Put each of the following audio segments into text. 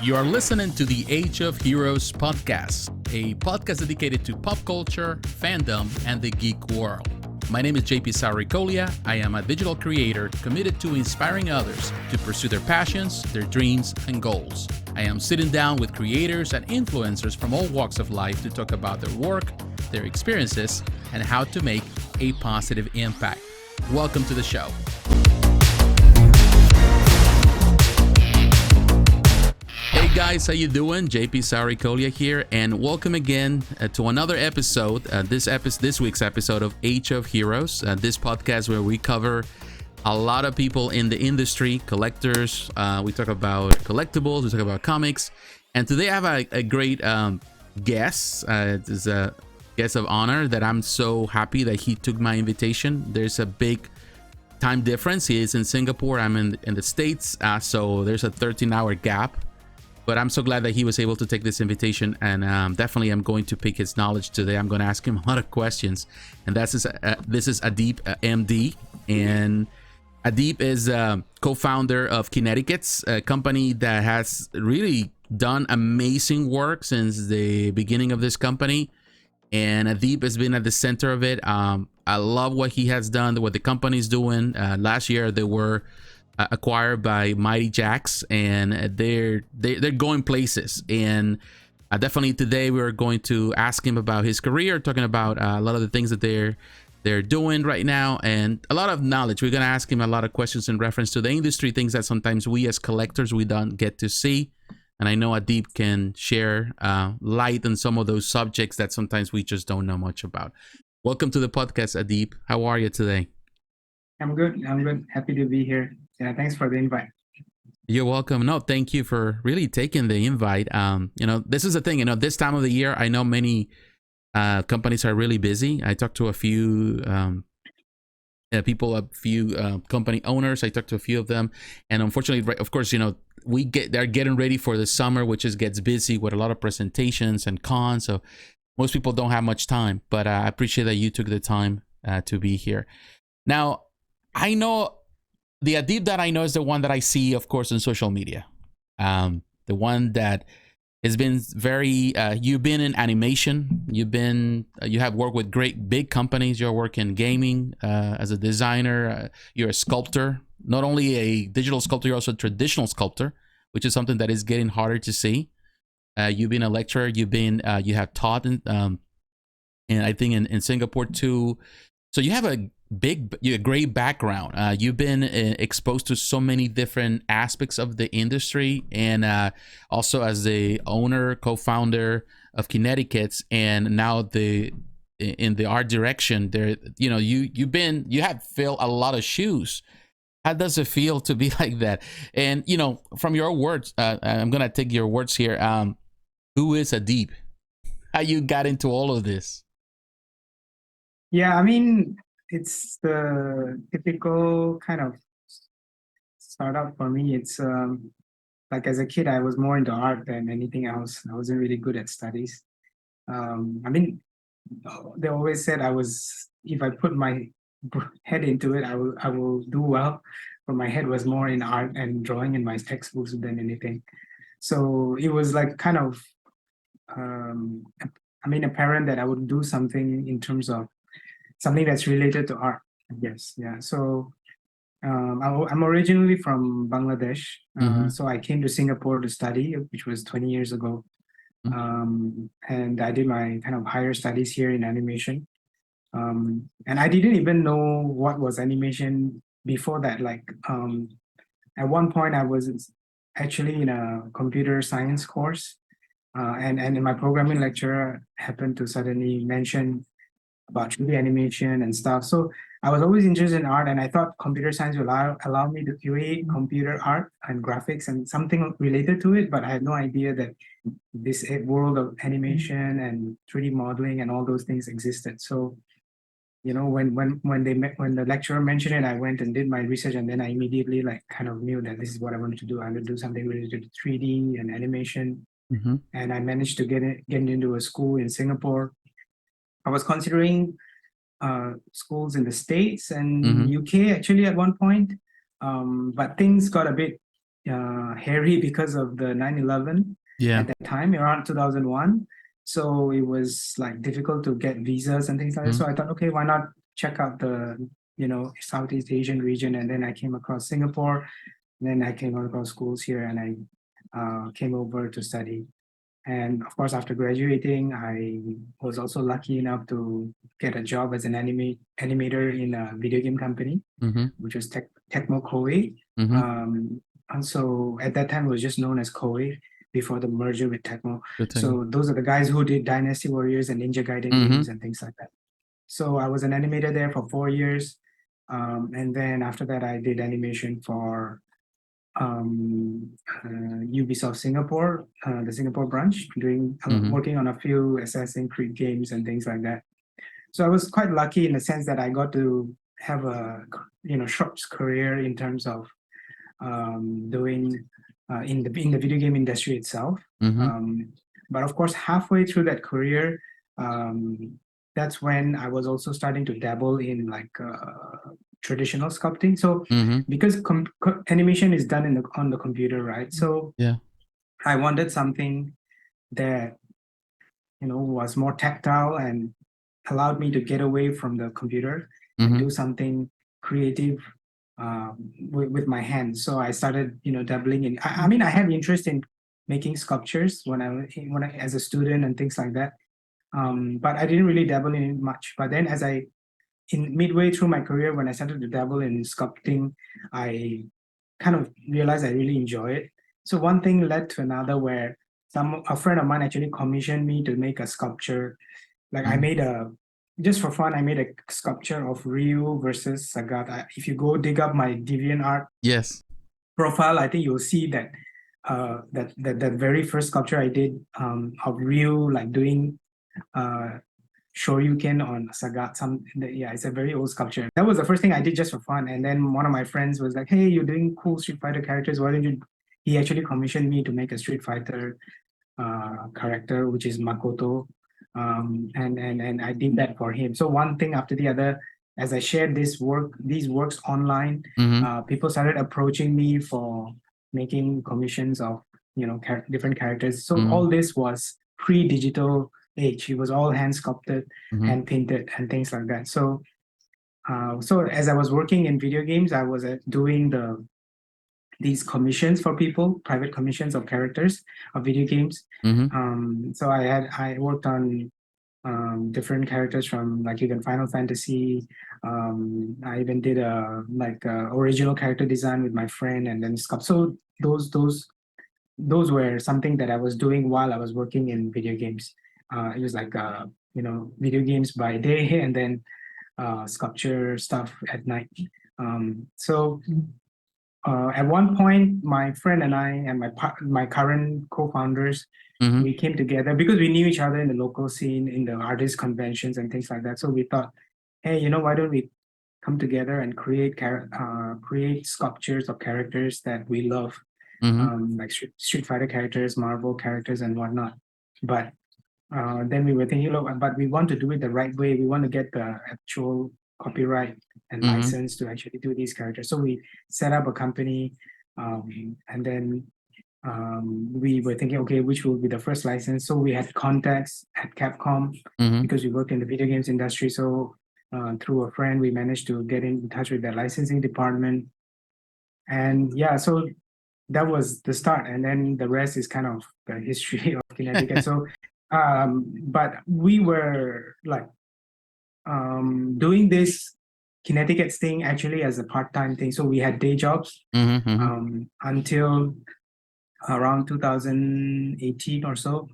You are listening to the Age of Heroes podcast, a podcast dedicated to pop culture, fandom, and the geek world. My name is JP Sarricolea. I am a digital creator committed to inspiring others to pursue their passions, their dreams, and goals. I am sitting down with creators and influencers from all walks of life to talk about their work, their experiences, and how to make a positive impact. Welcome to the show. Hey guys, how you doing? JP Sarricolea here, and welcome again to another episode. This week's episode of Age of Heroes. This podcast where we cover a lot of people in the industry, collectors. We talk about collectibles. We talk about comics, and today I have a great guest. It's a guest of honor that I'm so happy that he took my invitation. There's a big time difference. He is in Singapore. I'm in the States, so there's a 13-hour gap. But I'm so glad that he was able to take this invitation, and definitely I'm going to pick his knowledge today. I'm going to ask him a lot of questions, and this is Adeeb Md, and Adeeb is co-founder of Kinetiquettes, a company that has really done amazing work since the beginning of this company, and Adeeb has been at the center of it. I love what he has done, what the company's doing. Last year they were acquired by Mighty Jacks, and they're going places, and definitely today we're going to ask him about his career, talking about a lot of the things that they're doing right now, and a lot of knowledge. We're going to ask him a lot of questions in reference to the industry, things that sometimes we as collectors we don't get to see, and I know Adeeb can share light on some of those subjects that sometimes we just don't know much about. Welcome to the podcast, Adeeb. How are you today? I'm good. Happy to be here. Yeah, thanks for the invite. You're welcome. No, thank you for really taking the invite. This is the thing, this time of the year, I know many companies are really busy. I talked to a few people, a few company owners. I talked to a few of them, and unfortunately, of course, they're getting ready for the summer, which gets busy with a lot of presentations and cons. So most people don't have much time, but I appreciate that you took the time to be here. Now, I know the Adeeb that I know is the one that I see, of course, on social media. The one that has been very, you've been in animation. You have worked with great big companies. You're working gaming as a designer. You're a sculptor, not only a digital sculptor, you're also a traditional sculptor, which is something that is getting harder to see. You've been a lecturer. You have taught and I think in Singapore too. So you have a great background. You've been exposed to so many different aspects of the industry, and also as the owner, co-founder of Kinetiquettes, and now in the art direction. There, you have filled a lot of shoes. How does it feel to be like that? And from your words, I'm gonna take your words here. Who is Adeeb? How you got into all of this? Yeah, I mean, it's the typical kind of startup for me. It's like as a kid, I was more into art than anything else. I wasn't really good at studies. I mean, they always said if I put my head into it, I will do well. But my head was more in art and drawing in my textbooks than anything. So it was like kind of, apparent that I would do something in terms of something that's related to art, I guess. Yeah. So I'm originally from Bangladesh. So I came to Singapore to study, which was 20 years ago. And I did my kind of higher studies here in animation. And I didn't even know what was animation before that. At one point, I was actually in a computer science course. And my programming lecturer happened to suddenly mention about 3D animation and stuff. So I was always interested in art, and I thought computer science would allow me to create computer art and graphics and something related to it, but I had no idea that this world of animation and 3D modeling and all those things existed. So, when the lecturer mentioned it, I went and did my research, and then I immediately kind of knew that this is what I wanted to do. I wanted to do something related to 3D and animation. And I managed to get into a school in Singapore. I was considering schools in the States and UK actually at one point, but things got a bit hairy because of the 9/11 Yeah. at that time, around 2001. So it was like difficult to get visas and things like that. So I thought, okay, why not check out the, Southeast Asian region? And then I came across Singapore. Then I came across schools here, and I came over to study. And of course, after graduating, I was also lucky enough to get a job as an animator in a video game company, which was Tecmo Koei. And so at that time, it was just known as Koei before the merger with Tecmo. So those are the guys who did Dynasty Warriors and Ninja Gaiden games and things like that. So I was an animator there for 4 years. And then after that, I did animation for Ubisoft Singapore, the Singapore branch, working on a few Assassin's Creed games and things like that. So I was quite lucky in the sense that I got to have a short career in terms of doing in the video game industry itself. But of course, halfway through that career, that's when I was also starting to dabble in like traditional sculpting. So because animation is done on the computer, right? So yeah, I wanted something that was more tactile and allowed me to get away from the computer and do something creative with my hands. So I started dabbling in. I mean, I have interest in making sculptures when I as a student and things like that. But I didn't really dabble in it much. But then in midway through my career, when I started to dabble in sculpting, I kind of realized I really enjoy it. So one thing led to another, where a friend of mine actually commissioned me to make a sculpture. Like I made just for fun, I made a sculpture of Ryu versus Sagat. If you go dig up my DeviantArt profile, I think you'll see that that very first sculpture I did of Ryu like doing Shoryuken on Sagat. It's a very old sculpture. That was the first thing I did just for fun. And then one of my friends was like, "Hey, you're doing cool Street Fighter characters. Why don't you?" He actually commissioned me to make a Street Fighter character, which is Makoto. And I did that for him. So one thing after the other, as I shared these works online, people started approaching me for making commissions of different characters. So all this was pre-digital age. It was all hand sculpted, hand painted, and things like that. So as I was working in video games, I was doing these commissions for people, private commissions of characters of video games. So I worked on different characters from like even Final Fantasy. I even did a original character design with my friend, and then sculpt. So those were something that I was doing while I was working in video games. It was like video games by day and then sculpture stuff at night. So at one point, my friend and I and my current co-founders, we came together because we knew each other in the local scene, in the artist conventions and things like that. So we thought, hey, why don't we come together and create sculptures of characters that we love, like Street Fighter characters, Marvel characters, and whatnot. But then we were thinking, look, but we want to do it the right way. We want to get the actual copyright and license to actually do these characters. So we set up a company, and then we were thinking, okay, which will be the first license? So we had contacts at Capcom because we work in the video games industry. So through a friend, we managed to get in touch with the licensing department. And yeah, so that was the start. And then the rest is kind of the history of Kinetiquettes. So, but we were like doing this Kinetiquettes thing actually as a part-time thing. So we had day jobs until around 2018 or so.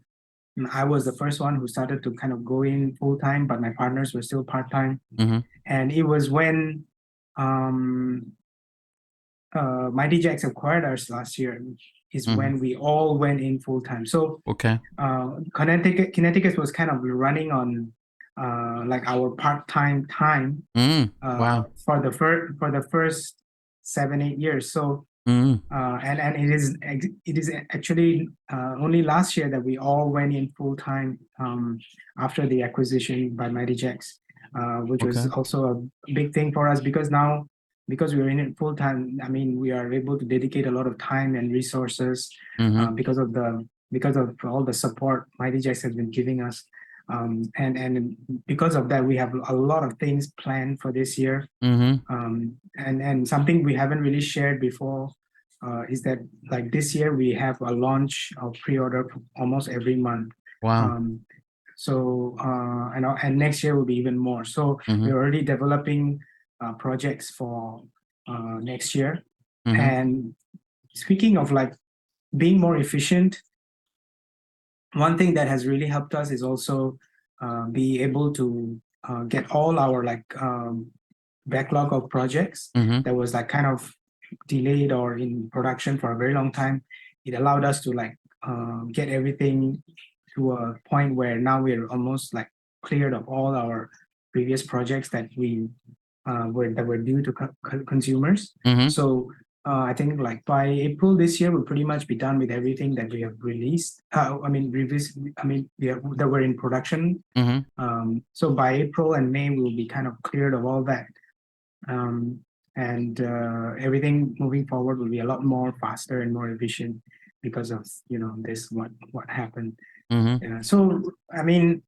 I was the first one who started to kind of go in full-time, but my partners were still part-time. And it was when Mighty Jacks acquired us last year is when we all went in full-time. So Kinetiquettes was kind of running on like our part-time time for the first 7-8 years. So and it is actually only last year that we all went in full-time after the acquisition by Mighty Jacks, which was also a big thing for us, because now because we're in it full time, I mean, we are able to dedicate a lot of time and resources because of all the support Mighty Jacks has been giving us. And because of that, we have a lot of things planned for this year. And something we haven't really shared before is that like this year we have a launch of pre-order almost every month. Wow. And next year will be even more. So we're already developing projects for next year. And speaking of like being more efficient, one thing that has really helped us is also be able to get all our like backlog of projects that was like kind of delayed or in production for a very long time. It allowed us to like get everything to a point where now we're almost like cleared of all our previous projects that were due to consumers. So I think like by April this year, we'll pretty much be done with everything that we have released. That were in production. So by April and May, we'll be kind of cleared of all that. And everything moving forward will be a lot more faster and more efficient because of this what happened. So I mean,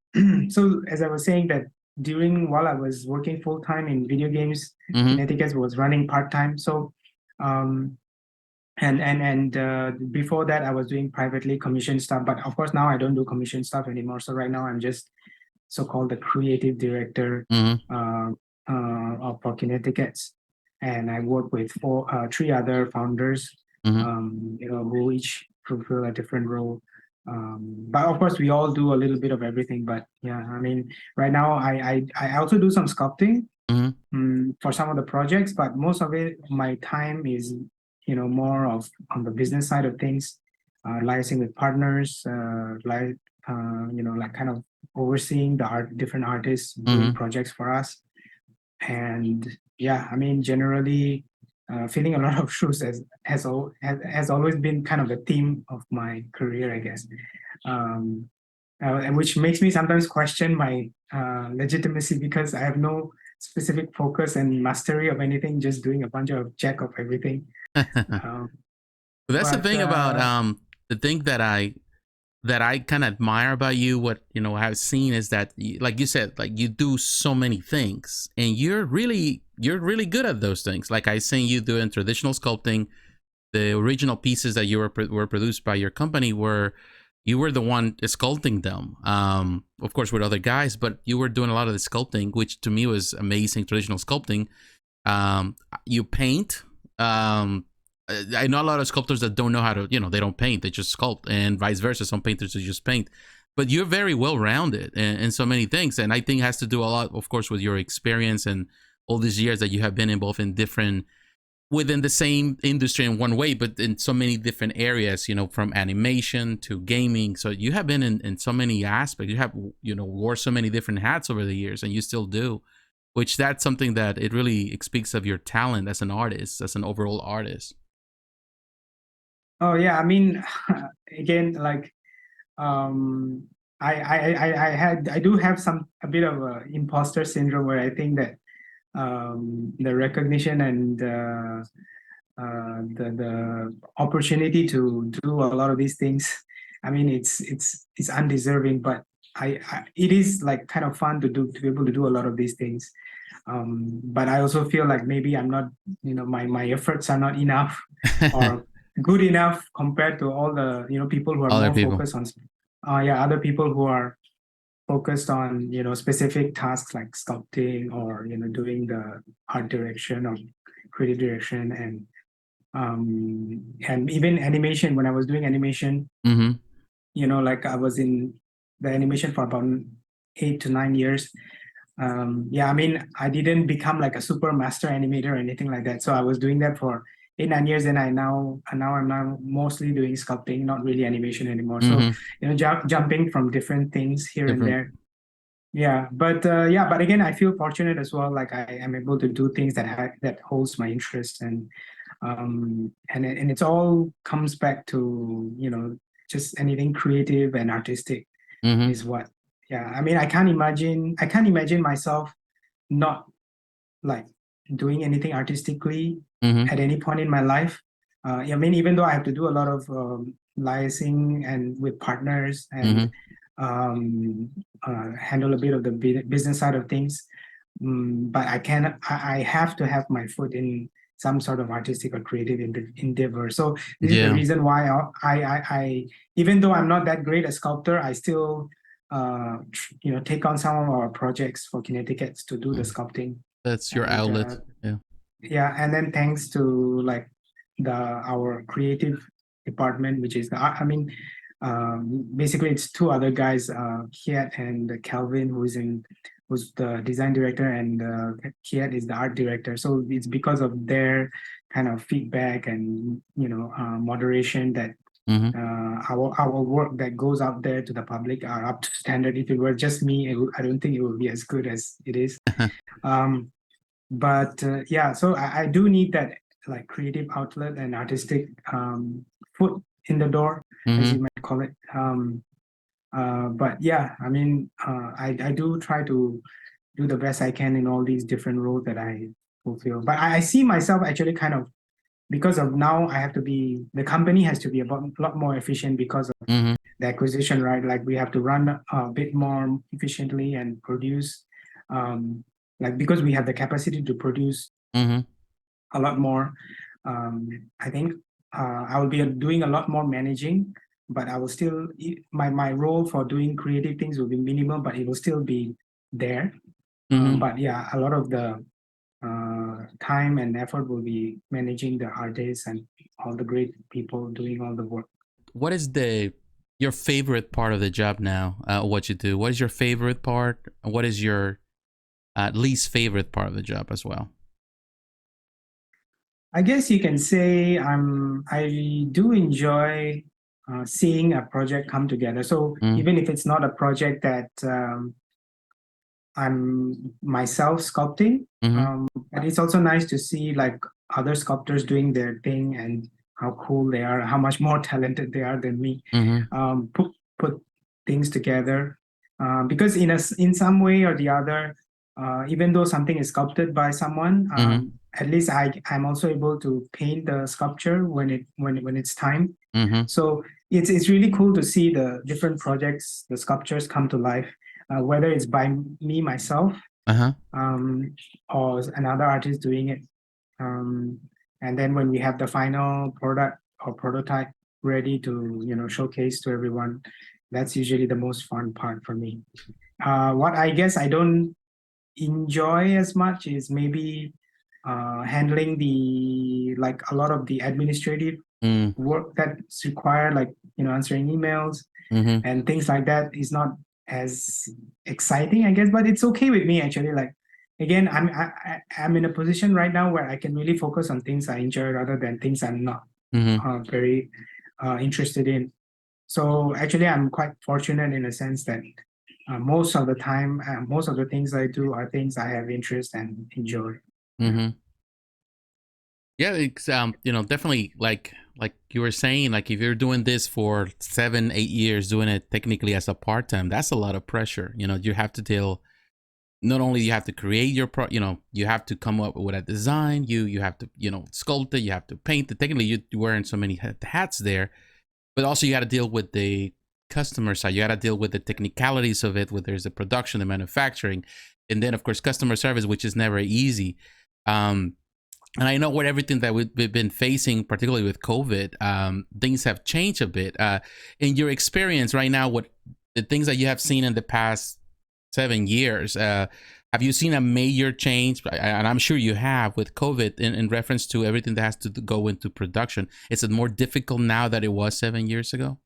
so as I was saying that while I was working full time in video games, Kinetiquettes was running part time. So before that I was doing privately commissioned stuff, but of course now I don't do commissioned stuff anymore. So right now I'm just so-called the creative director for Kinetiquettes, and I work with three other founders, who each fulfill a different role. But of course we all do a little bit of everything. But yeah, I mean, right now I also do some sculpting for some of the projects, but most of my time is more of on the business side of things, liaising with partners, like kind of overseeing the different artists doing projects for us. And yeah, I mean, generally filling a lot of shoes has always been kind of a theme of my career, I guess, and which makes me sometimes question my legitimacy, because I have no specific focus and mastery of anything, just doing a bunch of jack of everything. That's the thing about the thing that I kind of admire about you. What I've seen is that, like you said, like you do so many things, and you're really good at those things. Like I seen you doing traditional sculpting. The original pieces that you were produced by your company you were the one sculpting them, of course with other guys, but you were doing a lot of the sculpting, which to me was amazing. Traditional sculpting. You paint. I know a lot of sculptors that don't know how to, they don't paint, they just sculpt, and vice versa. Some painters just paint, but you're very well rounded in so many things. And I think it has to do a lot, of course, with your experience and all these years that you have been involved in within the same industry in one way, but in so many different areas, from animation to gaming. So you have been in so many aspects. You have, wore so many different hats over the years, and you still do, which that's something that it really speaks of your talent as an artist, as an overall artist. Oh yeah, I mean, again, like, I do have a bit of a imposter syndrome, where I think that the recognition and the opportunity to do a lot of these things, I mean, it's undeserving, but it is like kind of fun to be able to do a lot of these things. But I also feel like maybe I'm not, my efforts are not enough or good enough compared to all the people who are Other more people. focused on other people who are focused on specific tasks like sculpting or doing the art direction or creative direction, and even animation. When I was doing animation, like I was in the animation for about 8 to 9 years. I mean, I didn't become like a super master animator or anything like that. So I was doing that for 8-9 years, and I'm now mostly doing sculpting, not really animation anymore. So jumping from different things here and there. Yeah, but again, I feel fortunate as well. Like I am able to do things that holds my interest, and it's all comes back to just anything creative and artistic is what. Yeah, I mean, I can't imagine myself not like doing anything artistically Mm-hmm. at any point in my life. I mean, even though I have to do a lot of liaising and with partners and handle a bit of the business side of things, but I have to have my foot in some sort of artistic or creative endeavor. So this is the reason why I even though I'm not that great a sculptor, I still take on some of our projects for Kinetiquettes to do the sculpting. That's your outlet. And then thanks to like our creative department, which is basically it's two other guys, Kiet and Calvin, who's the design director, and Kiet is the art director. So it's because of their kind of feedback and moderation that our work that goes out there to the public are up to standard. If it were just me, I don't think it would be as good as it is. So I do need that like creative outlet and artistic foot in the door, as you might call it. I do try to do the best I can in all these different roles that I fulfill. But I see myself actually kind of, because of now the company has to be a lot more efficient because of the acquisition, right? Like we have to run a bit more efficiently and produce, because we have the capacity to produce a lot more. I think I will be doing a lot more managing, but I will still, my role for doing creative things will be minimal, but it will still be there. But yeah, a lot of the time and effort will be managing the artists and all the great people doing all the work. What is your favorite part of the job now? What you do? What is your favorite part? What is your least favorite part of the job as well? I guess you can say I do enjoy seeing a project come together. So even if it's not a project that I'm myself sculpting, but it's also nice to see like other sculptors doing their thing and how cool they are, how much more talented they are than me. Put things together because in some way or the other, even though something is sculpted by someone, at least I'm also able to paint the sculpture when it's time. So it's really cool to see the different projects, the sculptures come to life, whether it's by me myself or another artist doing it. And then when we have the final product or prototype ready to showcase to everyone, that's usually the most fun part for me. What I guess I don't enjoy as much is maybe handling a lot of the administrative work that's required, like answering emails and things like that is not as exciting, I guess, but it's okay with me actually. Like again, I'm in a position right now where I can really focus on things I enjoy rather than things I'm not very interested in. So actually, I'm quite fortunate in a sense that most of the time, most of the things I do are things I have interest and enjoy. Yeah, it's definitely like you were saying, like if you're doing this for 7-8 years, doing it technically as a part-time, that's a lot of pressure. You have to deal. Not only you have to create your you have to come up with a design. You have to sculpt it. You have to paint it. Technically, you're wearing so many hats there, but also you got to deal with the customer side. You got to deal with the technicalities of it. Where there's the production, the manufacturing, and then of course customer service, which is never easy. And I know with everything that we've been facing, particularly with COVID, things have changed a bit. In your experience right now, what the things that you have seen in the past 7 years, have you seen a major change? And I'm sure you have with COVID in reference to everything that has to go into production. Is it more difficult now than it was 7 years ago?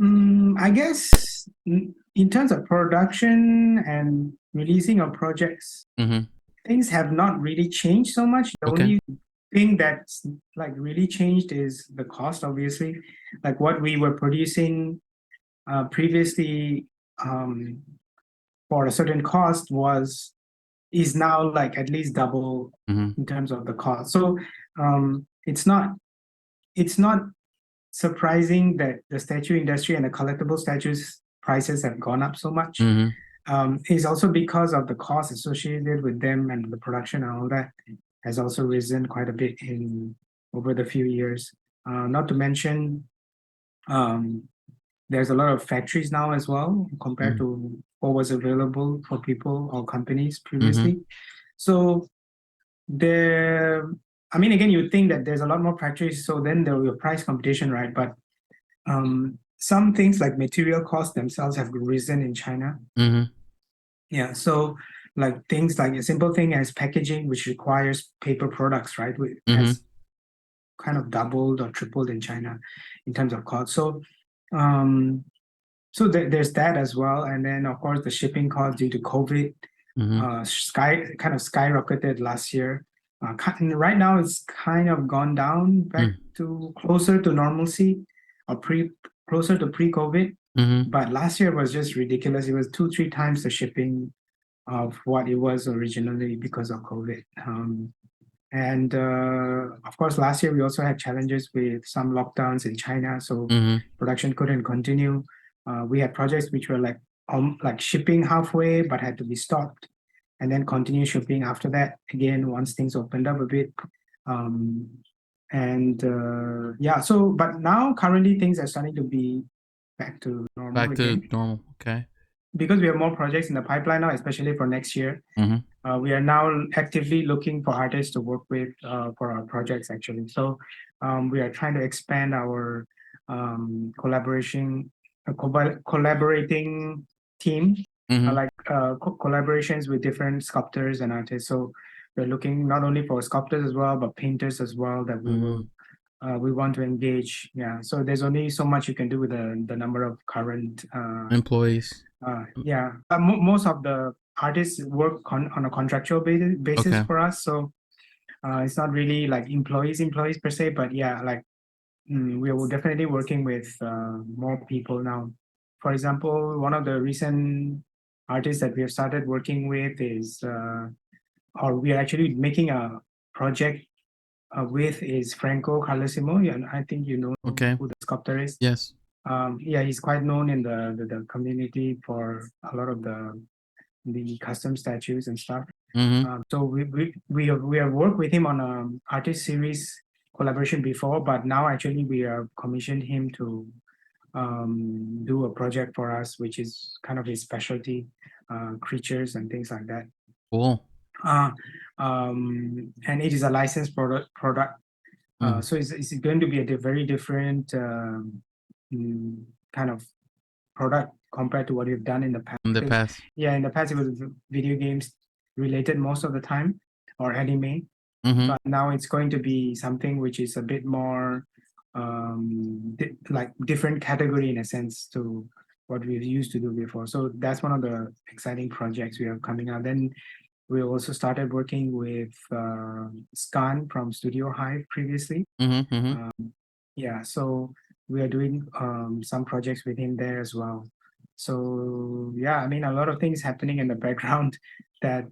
I guess in terms of production and releasing of projects, things have not really changed so much. The only thing that's like really changed is the cost, obviously. Like what we were producing previously for a certain cost is now like at least double in terms of the cost. So it's not surprising that the statue industry and the collectible statues prices have gone up so much. is also because of the cost associated with them, and the production and all that has also risen quite a bit in over the few years. Not to mention, there's a lot of factories now as well compared to what was available for people or companies previously. So there, I mean, again, you think that there's a lot more factories, so then there will be a price competition, right? But some things like material costs themselves have risen in China. Yeah, so like things like a simple thing as packaging, which requires paper products, right, has kind of doubled or tripled in China in terms of cost. So there's that as well, and then of course the shipping cost due to COVID kind of skyrocketed last year. Right now it's kind of gone down back to closer to normalcy or closer to pre-COVID. But last year was just ridiculous. It was 2-3 times the shipping of what it was originally because of COVID. And of course, last year we also had challenges with some lockdowns in China, so production couldn't continue. We had projects which were like shipping halfway, but had to be stopped, and then continue shipping after that again once things opened up a bit. But now currently things are starting to be back to normal. Back to normal, okay. Because we have more projects in the pipeline now, especially for next year. We are now actively looking for artists to work with for our projects, actually. So we are trying to expand our collaborating team, collaborations with different sculptors and artists. So we're looking not only for sculptors as well, but painters as well that we want to engage. Yeah, so there's only so much you can do with the number of current employees. Most of the artists work on a contractual basis for us, so it's not really like employees per se, but we are definitely working with more people now. For example, one of the recent artists that we have started working with is or we are actually making a project with is Franco Carlesimo, and I think you know who the sculptor is. Yes. He's quite known in the community for a lot of the custom statues and stuff. So we have worked with him on an artist series collaboration before, but now actually we have commissioned him to do a project for us, which is kind of his specialty, creatures and things like that. Cool. And it is a licensed product. So it's going to be a very different kind of product compared to what you've done in the past. In the past. Yeah, in the past it was video games related most of the time, or anime. But now it's going to be something which is a bit more like different category in a sense to what we've used to do before. So that's one of the exciting projects we have coming out. Then we also started working with Scan from Studio Hive previously. So we are doing some projects with him there as well. So I mean, a lot of things happening in the background that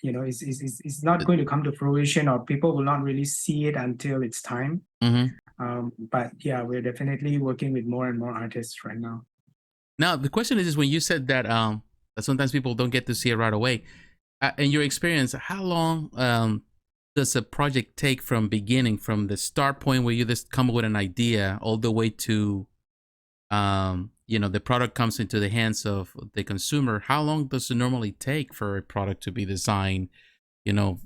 is not going to come to fruition, or people will not really see it until it's time. But we're definitely working with more and more artists right now. Now the question is when you said that that sometimes people don't get to see it right away. In your experience, how long does a project take from the start point where you just come up with an idea all the way to the product comes into the hands of the consumer? How long does it normally take for a product to be designed? You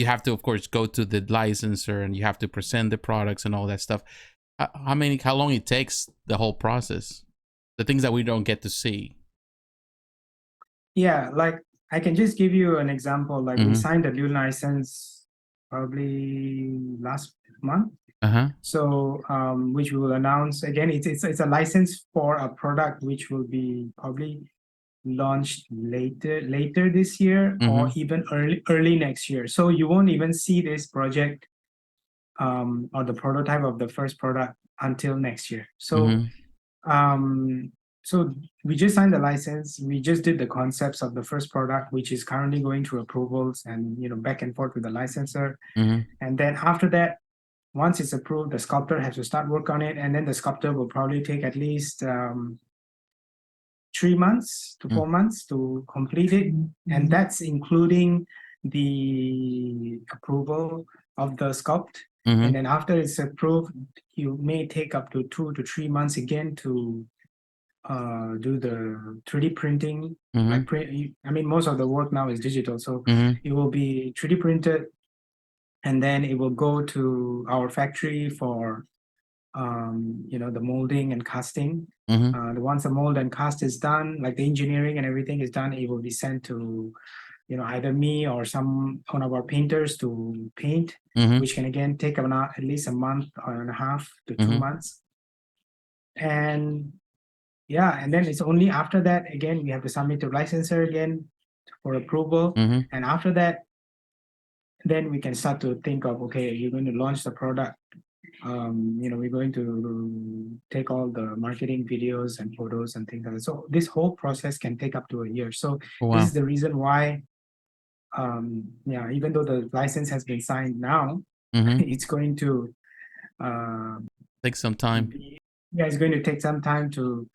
have to, of course, go to the licensor and you have to present the products and all that stuff. How long it takes, the whole process, the things that we don't get to see? Like I can just give you an example. Like we signed a new license probably last month. So which we will announce again. It's a license for a product which will be probably launched later this year or even early next year. So you won't even see this project or the prototype of the first product until next year. So so we just signed the license. We just did the concepts of the first product, which is currently going through approvals and back and forth with the licensor. And then after that, once it's approved, the sculptor has to start work on it, and then the sculptor will probably take at least 3 months to 4 months to complete it, and that's including the approval of the sculpt. And then after it's approved, you may take up to 2 to 3 months again to do the 3D printing. Like most of the work now is digital, so it will be 3D printed, and then it will go to our factory for the molding and casting. Once the mold and cast is done, like the engineering and everything is done, it will be sent to either me or one of our painters to paint, which can again take at least a month or and a half to 2 months. And and then it's only after that again we have to submit to licensor again for approval. And after that, then we can start to think of, okay, you're going to launch the product. We're going to take all the marketing videos and photos and things like that. So this whole process can take up to a year. So this is the reason why, even though the license has been signed now, it's going to take some time. It's going to take some time to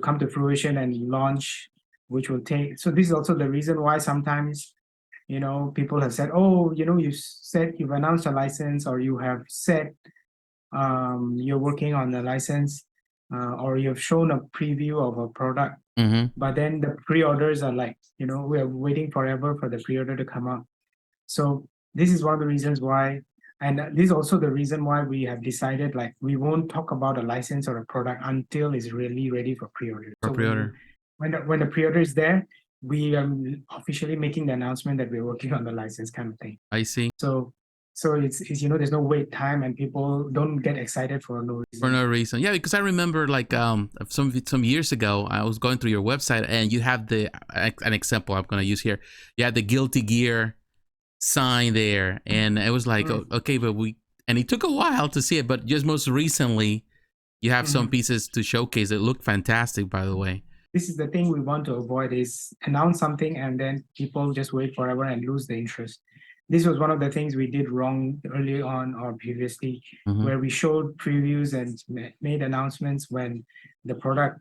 come to fruition and launch, which will take. So this is also the reason why sometimes people have said, oh, you said you've announced a license, or you have said you're working on the license, or you've shown a preview of a product, but then the pre-orders are like, we are waiting forever for the pre-order to come up. So this is one of the reasons why, and this is also the reason why we have decided, like, we won't talk about a license or a product until it's really ready for pre-order. When the pre-order is there, we are officially making the announcement that we're working on the license, kind of thing. I see. So it's there's no wait time, and people don't get excited for no reason. For no reason. Yeah, because I remember like some years ago, I was going through your website and you have an example I'm going to use here. You had the Guilty Gear sign there, and it was like, okay, but and it took a while to see it, but just most recently you have some pieces to showcase that look fantastic, by the way. This is the thing we want to avoid, is announce something and then people just wait forever and lose the interest. This was one of the things we did wrong early on or previously, where we showed previews and made announcements when the product,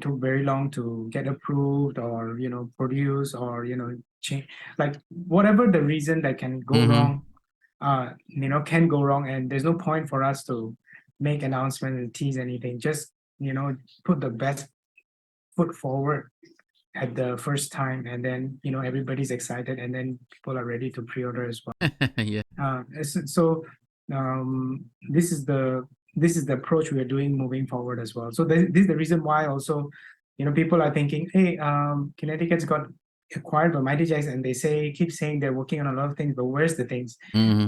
took very long to get approved or, produce or, change. Like whatever the reason that can go wrong, can go wrong. And there's no point for us to make announcements and tease anything. Just, put the best foot forward at the first time, and then everybody's excited, and then people are ready to pre-order as well. This is the approach we are doing moving forward as well. So this is the reason why also people are thinking, hey, Kinetiquettes got acquired by Mighty Jacks, and they keep saying they're working on a lot of things, but where's the things?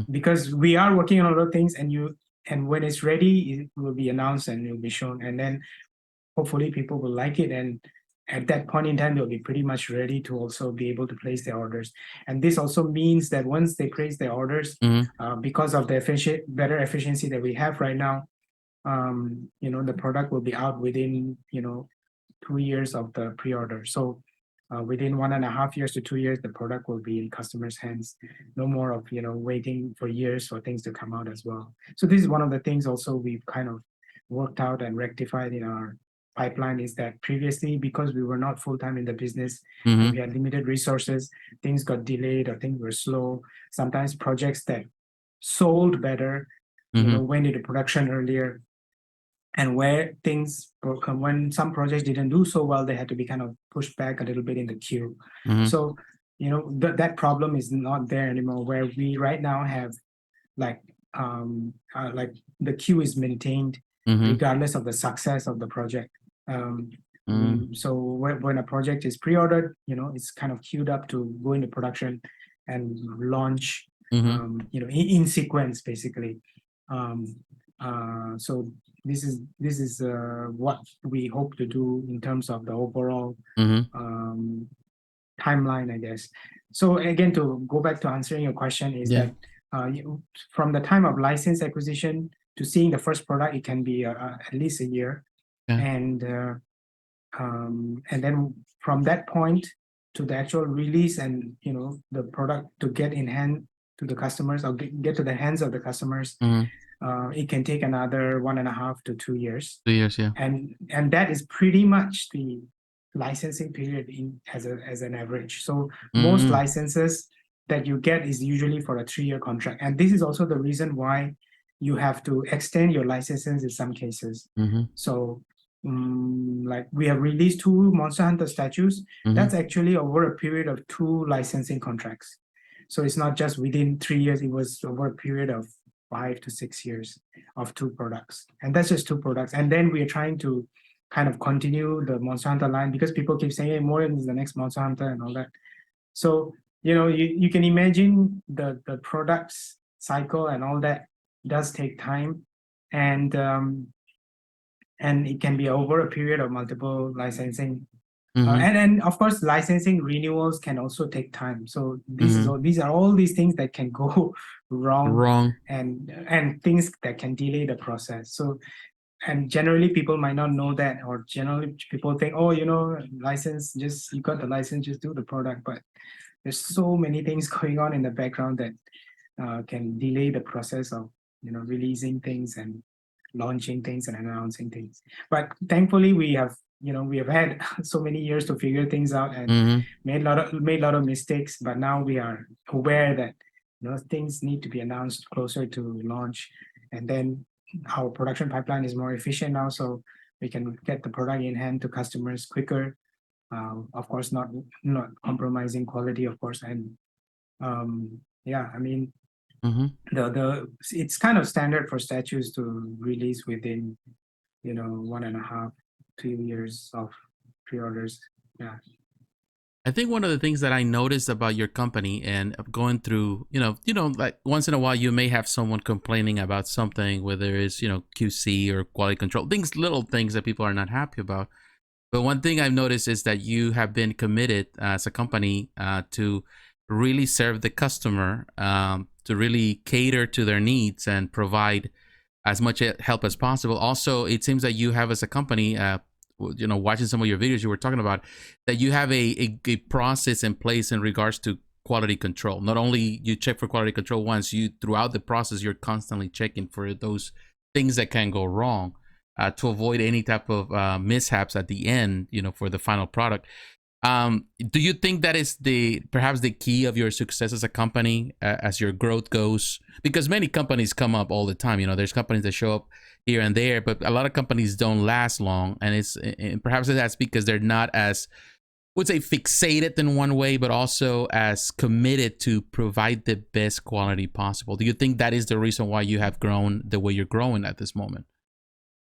Because we are working on a lot of things, and when it's ready, it will be announced and it will be shown, and then hopefully people will like it, and at that point in time, they'll be pretty much ready to also be able to place their orders. And this also means that once they place their orders, because of the better efficiency that we have right now, the product will be out within 2 years of the pre-order. So within 1.5 years to 2 years, the product will be in customers' hands. No more of waiting for years for things to come out as well. So this is one of the things also we've kind of worked out and rectified in our pipeline, is that previously, because we were not full-time in the business, we had limited resources, things got delayed or things were slow. Sometimes projects that sold better, went into production earlier, and when some projects didn't do so well, they had to be kind of pushed back a little bit in the queue. So that problem is not there anymore, where we right now have like the queue is maintained regardless of the success of the project. So when a project is pre-ordered, it's kind of queued up to go into production and launch, in sequence, basically. So this is what we hope to do in terms of the overall timeline, I guess. So again, to go back to answering your question, is that from the time of license acquisition to seeing the first product, it can be at least a year. And then from that point to the actual release and the product to get in hand to the customers, or get to the hands of the customers, it can take another 1.5 to 2 years. 2 years, yeah. And that is pretty much the licensing period as an average. So most licenses that you get is usually for a 3-year contract. And this is also the reason why you have to extend your licenses in some cases. So like we have released 2 Monster Hunter statues. That's actually over a period of 2 licensing contracts. So it's not just within 3 years, it was over a period of 5 to 6 years of 2 products. And that's just 2 products. And then we are trying to kind of continue the Monster Hunter line because people keep saying, hey, Morin is the next Monster Hunter and all that. So, you can imagine the products cycle and all that does take time. And it can be over a period of multiple licensing. And of course, licensing renewals can also take time. So these are all these things that can go wrong. And things that can delay the process. So, and generally people might not know that, or generally people think, oh, license, just you got the license, just do the product. But there's so many things going on in the background that can delay the process of releasing things and launching things and announcing things. But thankfully we have had so many years to figure things out and made a lot of mistakes, but now we are aware that things need to be announced closer to launch, and then our production pipeline is more efficient now, so we can get the product in hand to customers quicker. Of course, not compromising quality, of course, and I mean, it's kind of standard for statues to release within 1.5 2 years of pre-orders. Yeah. I think one of the things that I noticed about your company and going through, like once in a while you may have someone complaining about something, whether it's, QC or quality control, little things that people are not happy about. But one thing I've noticed is that you have been committed as a company to really serve the customer, to really cater to their needs and provide as much help as possible. Also, it seems that you have as a company, watching some of your videos, you were talking about that you have a process in place in regards to quality control. Not only you check for quality control once, throughout the process, you're constantly checking for those things that can go wrong to avoid any type of mishaps at the end, for the final product. Do you think that is perhaps the key of your success as a company as your growth goes? Because many companies come up all the time. There's companies that show up here and there, but a lot of companies don't last long, and perhaps that's because they're not as, would say, fixated in one way, but also as committed to provide the best quality possible. Do you think that is the reason why you have grown the way you're growing at this moment?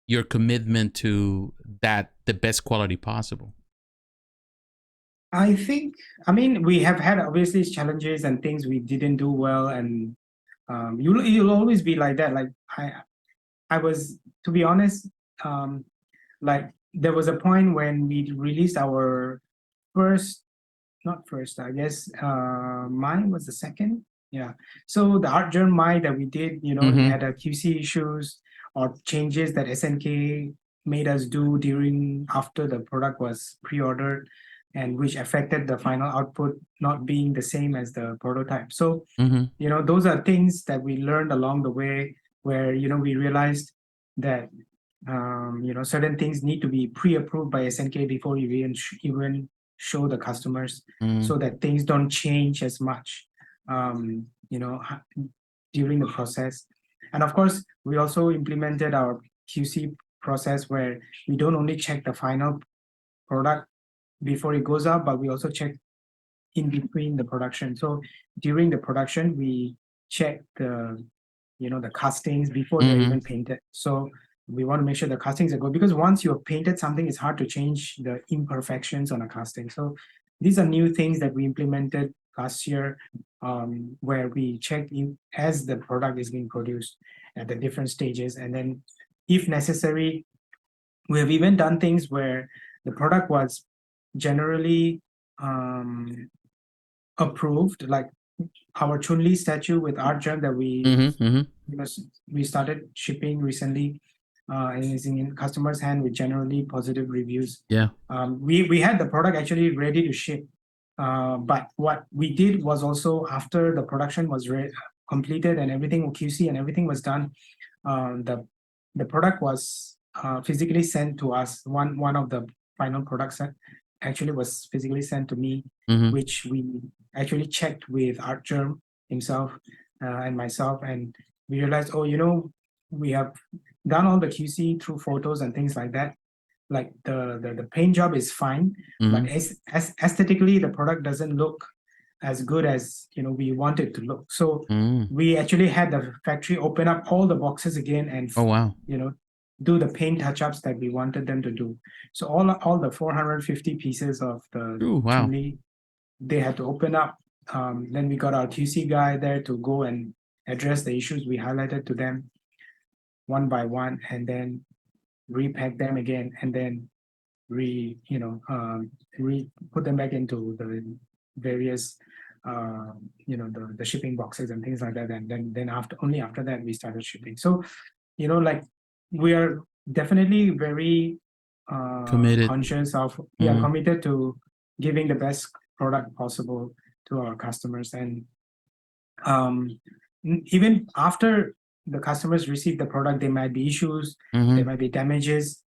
Your commitment to the best quality possible. I think, we have had obviously challenges and things we didn't do well, and you'll always be like that. Like I was, to be honest, like there was a point when we released our I guess mine was the second. Yeah. So the art journal Mai that we did, it had a QC issues or changes that SNK made us do after the product was pre-ordered, and which affected the final output not being the same as the prototype. So, those are things that we learned along the way where, we realized that, certain things need to be pre-approved by SNK before you even show the customers, so that things don't change as much, during the process. And of course, we also implemented our QC process where we don't only check the final product before it goes out, but we also check in between the production. So during the production, we check the castings before they're even painted. So we want to make sure the castings are good, because once you have painted something, it's hard to change the imperfections on a casting. So these are new things that we implemented last year, where we check in as the product is being produced at the different stages. And then if necessary, we have even done things where the product was generally approved, like our Chun-Li statue with art gem that we started shipping recently, and is in customers' hand with generally positive reviews. Yeah. We had the product actually ready to ship, but what we did was also, after the production was completed and everything, QC and everything was done, the product was physically sent to us. One of the final products actually was physically sent to me, which we actually checked with Art Germ himself and myself, and we realized, oh, we have done all the QC through photos and things like that. Like the paint job is fine, but as aesthetically, the product doesn't look as good as we want it to look. So we actually had the factory open up all the boxes again and Oh, wow. Do the paint touch-ups that we wanted them to do. So all the 450 pieces of the Ooh, wow. chimney, they had to open up. Then we got our QC guy there to go and address the issues we highlighted to them one by one, and then repack them again, and then put them back into the various the shipping boxes and things like that, and then after that we started shipping. So like we are definitely very Committed. conscious of committed to giving the best product possible to our customers, and even after the customers receive the product, there might be issues, there might be damages.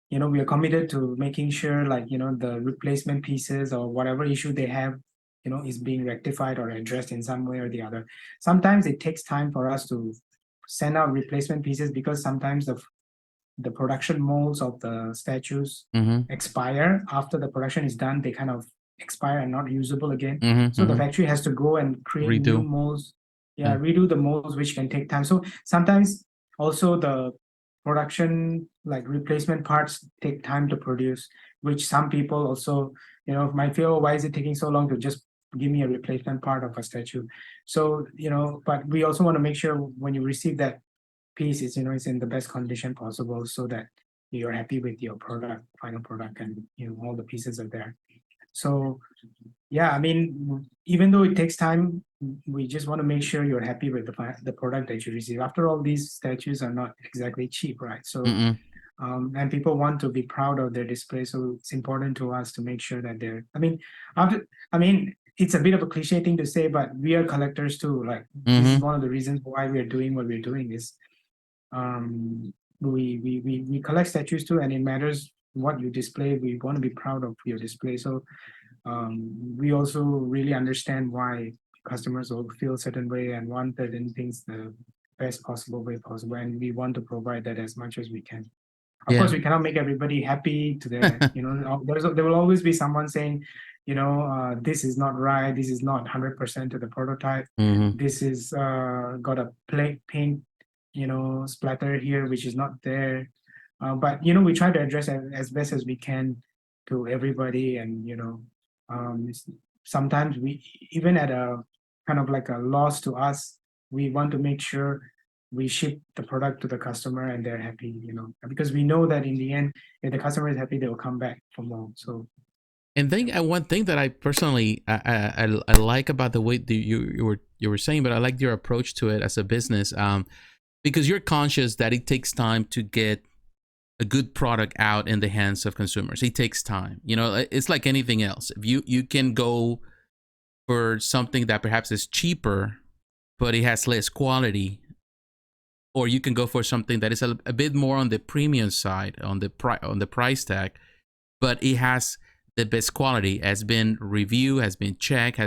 We are committed to making sure, like the replacement pieces or whatever issue they have is being rectified or addressed in some way or the other. Sometimes it takes time for us to send out replacement pieces because sometimes the production molds of the statues expire after the production is done. They kind of expire and not usable again. So the factory has to go and create new molds. Redo the molds, which can take time. So sometimes also the production, like replacement parts, take time to produce, which some people also might feel, oh, why is it taking so long to just give me a replacement part of a statue? So but we also want to make sure when you receive that piece, it's it's in the best condition possible, so that you're happy with your final product, and all the pieces are there. So yeah, I mean, even though it takes time, we just want to make sure you're happy with the product that you receive. After all, these statues are not exactly cheap, right? So and people want to be proud of their display, so it's important to us to make sure that they're it's a bit of a cliche thing to say, but we are collectors too. Like this is one of the reasons why we are doing what we're doing is we collect statues too, and it matters what you display. We want to be proud of your display. So we also really understand why customers will feel a certain way and want certain things the best possible way possible, and we want to provide that as much as we can. Of course, we cannot make everybody happy to their, there will always be someone saying, this is not right, this is not 100% to the prototype, this is got a paint, splatter here, which is not there. But, we try to address as best as we can to everybody. And, sometimes we, even at a kind of like a loss to us, we want to make sure we ship the product to the customer and they're happy, because we know that in the end, if the customer is happy, they will come back for more. So, and one thing that I personally I like about the way that you were saying, but I like your approach to it as a business, because you're conscious that it takes time to get a good product out in the hands of consumers. It takes time. It's like anything else. If you can go for something that perhaps is cheaper, but it has less quality, or you can go for something that is a bit more on the premium side, on the price tag, but it has the best quality, has been reviewed, has been checked,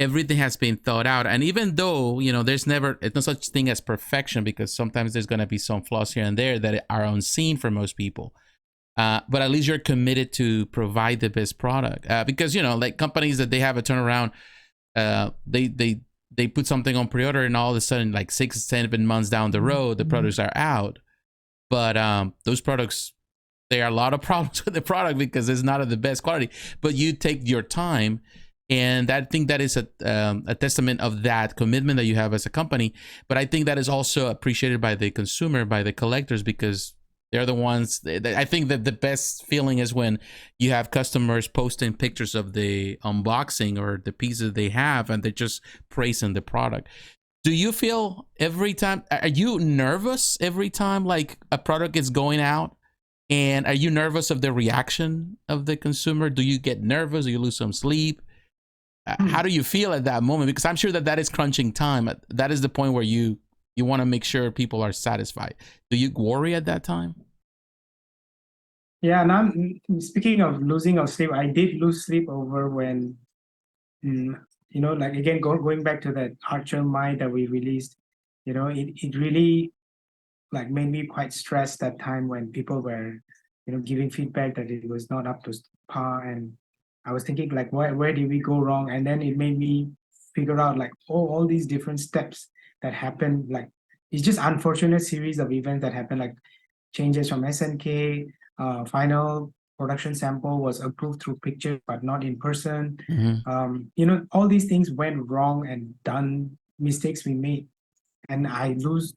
everything has been thought out. And even though, it's no such thing as perfection, because sometimes there's going to be some flaws here and there that are unseen for most people. But at least you're committed to provide the best product, because, like companies that they have a turnaround, they put something on pre-order and all of a sudden, like 6-7 months down the road, the products are out. But those products, there are a lot of problems with the product because it's not of the best quality. But you take your time, and I think that is a testament of that commitment that you have as a company. But I think that is also appreciated by the consumer, by the collectors, because they're the ones. I think that the best feeling is when you have customers posting pictures of the unboxing or the pieces they have, and they're just praising the product. Do you feel every time? Are you nervous every time like a product is going out? And are you nervous of the reaction of the consumer? Do you get nervous? Do you lose some sleep? How do you feel at that moment? Because I'm sure that is crunching time. That is the point where you you want to make sure people are satisfied. Do you worry at that time? Yeah, now speaking of losing of sleep, I did lose sleep over when, like again, going back to that Archer Mind that we released, it really like made me quite stressed that time when people were, giving feedback that it was not up to par. And I was thinking like, where did we go wrong? And then it made me figure out like, all these different steps that happened. Like, it's just unfortunate series of events that happened, like changes from SNK, final production sample was approved through picture, but not in person. All these things went wrong and done mistakes we made. And I was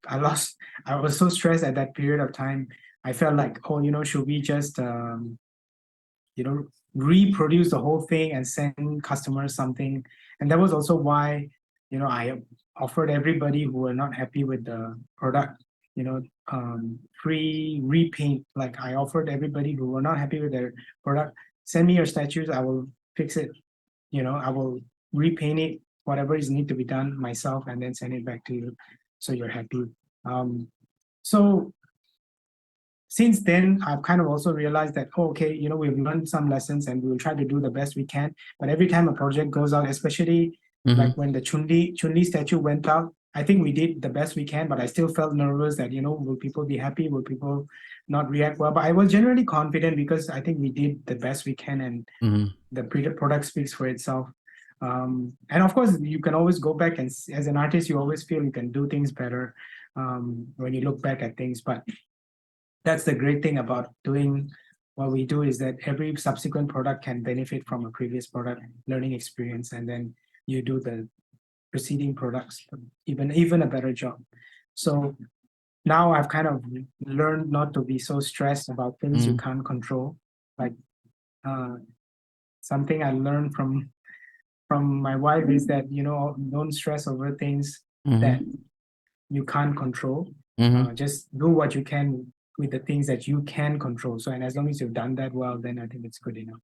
so stressed at that period of time. I felt like, should we just, reproduce the whole thing and send customers something? And that was also why, I offered everybody who were not happy with the product, free repaint. Like I offered everybody who were not happy with their product, send me your statues, I will fix it. I will repaint it, whatever is need to be done myself, and then send it back to you, so you're happy. So since then, I've kind of also realized that, okay, we've learned some lessons and we'll try to do the best we can. But every time a project goes out, especially like when the Chun-Li statue went out, I think we did the best we can, but I still felt nervous that, will people be happy? Will people not react well? But I was generally confident because I think we did the best we can, and the product speaks for itself. And of course, you can always go back and, as an artist, you always feel you can do things better when you look back at things. But that's the great thing about doing what we do, is that every subsequent product can benefit from a previous product learning experience, and then you do the preceding products even a better job. So now I've kind of learned not to be so stressed about things you can't control. Like something I learned from my wife is that, don't stress over things that you can't control. Just do what you can with the things that you can control. So, and as long as you've done that well, then I think it's good enough.